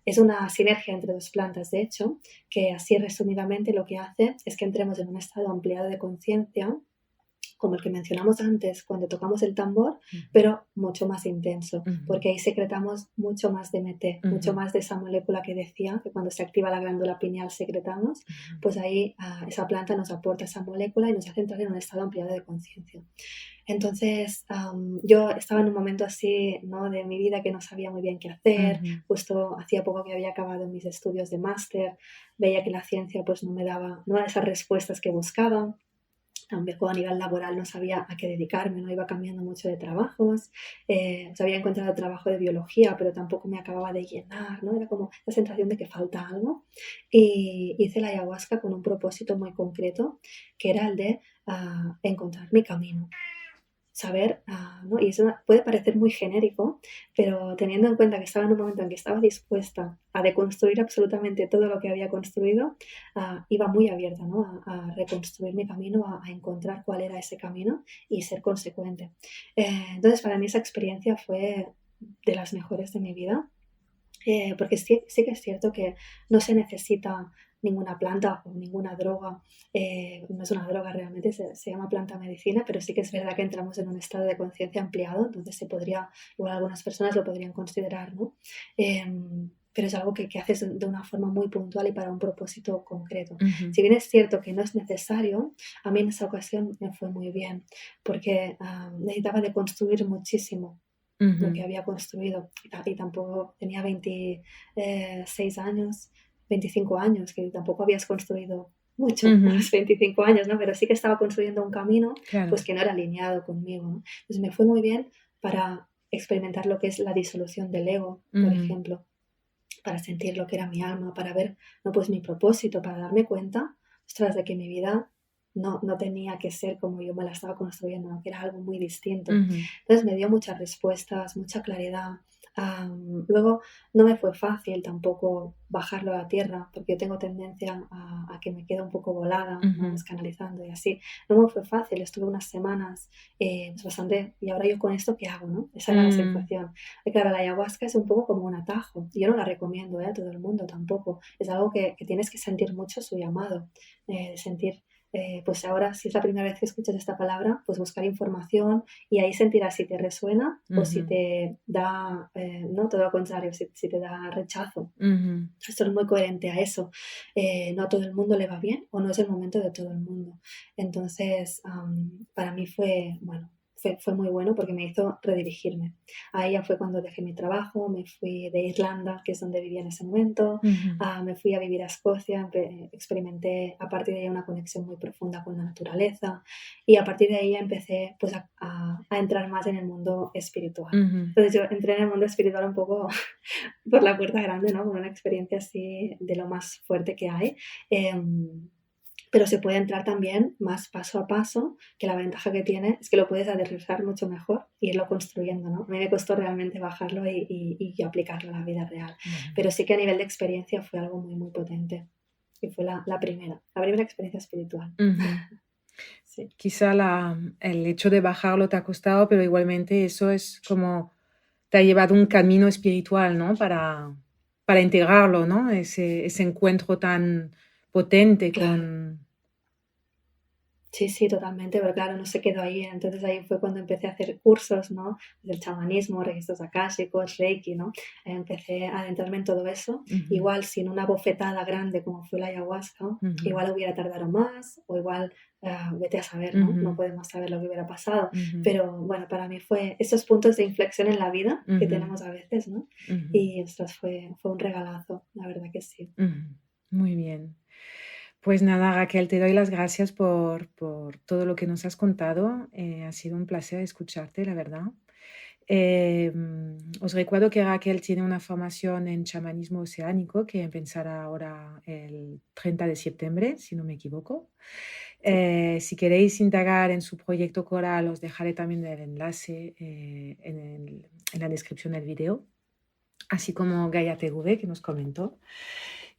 Es una sinergia entre dos plantas, de hecho, que así resumidamente lo que hace es que entremos en un estado ampliado de conciencia, como el que mencionamos antes cuando tocamos el tambor, ujú, pero mucho más intenso, ujú, porque ahí secretamos mucho más DMT, mucho ujú, más de esa molécula que decía, que cuando se activa la glándula pineal secretamos, ujú. pues ahí esa planta nos aporta esa molécula y nos hace entrar en un estado ampliado de conciencia. Entonces, yo estaba en un momento así, ¿no? De mi vida que no sabía muy bien qué hacer, Ujú, justo hacía poco que había acabado mis estudios de máster, veía que la ciencia pues no me daba, no esas respuestas que buscaba, tampoco a nivel laboral no sabía a qué dedicarme, no iba cambiando mucho de trabajos, o sea, había encontrado trabajo de biología, pero tampoco me acababa de llenar, ¿no? Era como la sensación de que falta algo. Y hice la ayahuasca con un propósito muy concreto, que era el de encontrar mi camino, saber, ¿no? Y eso puede parecer muy genérico, pero teniendo en cuenta que estaba en un momento en que estaba dispuesta a deconstruir absolutamente todo lo que había construido, iba muy abierta, ¿no? A reconstruir mi camino, a encontrar cuál era ese camino y ser consecuente. Entonces, para mí esa experiencia fue de las mejores de mi vida, porque sí que es cierto que no se necesita ninguna planta o ninguna droga, no es una droga realmente, se llama planta medicina, pero sí que es verdad que entramos en un estado de conciencia ampliado, entonces se podría, igual algunas personas lo podrían considerar, ¿no? Pero es algo que haces de una forma muy puntual y para un propósito concreto. ujú, Si bien es cierto que no es necesario, a mí en esa ocasión me fue muy bien, porque necesitaba de construir muchísimo lo que ujú, había construido. Y tampoco tenía 26 años, 25 años, que tampoco habías construido mucho a ujú. los 25 años, ¿no? Pero sí que estaba construyendo un camino, pues Claro. que no era alineado conmigo, ¿no? Entonces me fue muy bien para experimentar lo que es la disolución del ego, por Ujú, ejemplo, para sentir lo que era mi alma, para ver, no, pues mi propósito, para darme cuenta, ostras, de que mi vida no tenía que ser como yo me la estaba construyendo, ¿no? Que era algo muy distinto. ujú, Entonces me dio muchas respuestas, mucha claridad. Luego no me fue fácil tampoco bajarlo a la tierra, porque yo tengo tendencia a que me quede un poco volada, ¿no? ujú, Descanalizando y así. No me fue fácil, estuve unas semanas pues bastante, y ahora yo con esto, ¿qué hago? ¿No? Esa era la mm, sensación. Y claro, la ayahuasca es un poco como un atajo. Yo no la recomiendo a todo el mundo tampoco. Es algo que tienes que sentir mucho su llamado, sentir, pues ahora si es la primera vez que escuchas esta palabra, pues buscar información y ahí sentirás si te resuena o si ujú, te da, no todo lo contrario, si te da rechazo. ujú. Esto es muy coherente a eso. No a todo el mundo le va bien o no es el momento de todo el mundo. Entonces, para mí fue, bueno, fue muy bueno porque me hizo redirigirme. Ahí ya fue cuando dejé mi trabajo, me fui de Irlanda, que es donde vivía en ese momento, Ujú, me fui a vivir a Escocia, experimenté a partir de ahí una conexión muy profunda con la naturaleza y a partir de ahí empecé pues, a a entrar más en el mundo espiritual. Ujú. Entonces yo entré en el mundo espiritual un poco por la puerta grande, ¿no? Con una experiencia así de lo más fuerte que hay. Pero se puede entrar también más paso a paso, que la ventaja que tiene es que lo puedes aterrizar mucho mejor e irlo construyendo, ¿no? A mí me costó realmente bajarlo y aplicarlo a la vida real. Pero sí que a nivel de experiencia fue algo muy, muy potente. Y fue la primera experiencia espiritual. Ujú. Sí. Quizá el hecho de bajarlo te ha costado, pero igualmente eso es como te ha llevado un camino espiritual, ¿no? Para integrarlo, ¿no? Ese encuentro tan potente Claro. con... Sí, totalmente, pero claro, no se quedó ahí. Entonces ahí fue cuando empecé a hacer cursos, ¿no? Del chamanismo, registros akáshicos, Reiki, ¿no? Empecé a adentrarme en todo eso. Ujú, Igual sin una bofetada grande como fue la ayahuasca, ujú, igual hubiera tardado más o igual vete a saber, ¿no? No ujú, podemos saber lo que hubiera pasado. ujú, Pero bueno, para mí fue esos puntos de inflexión en la vida que ujú, tenemos a veces, ¿no? ujú, Y esto fue un regalazo, la verdad que sí. ujú. Muy bien. Pues nada, Raquel, te doy las gracias por todo lo que nos has contado. Ha sido un placer escucharte, la verdad. Os recuerdo que Raquel tiene una formación en chamanismo oceánico que empezará ahora el 30 de septiembre, si no me equivoco. Si queréis indagar en su proyecto coral, os dejaré también el enlace en la descripción del video, así como Gaia TV, que nos comentó.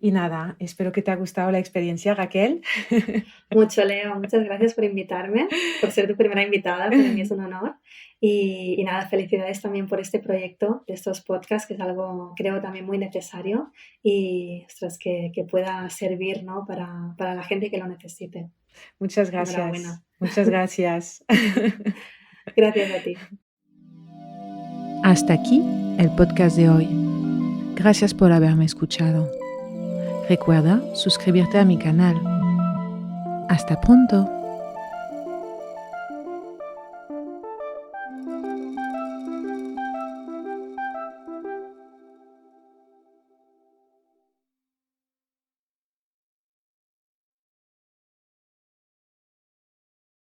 Y nada, espero que te haya gustado la experiencia, Raquel. Mucho, Leo. Muchas gracias por invitarme, por ser tu primera invitada. Para mí es un honor. Y nada, felicidades también por este proyecto de estos podcasts, que es algo, creo, también muy necesario y ostras, que pueda servir, ¿no? para la gente que lo necesite. Muchas gracias. Enhorabuena. Muchas gracias. Gracias a ti. Hasta aquí el podcast de hoy. Gracias por haberme escuchado. Recuerda suscribirte a mi canal. Hasta pronto.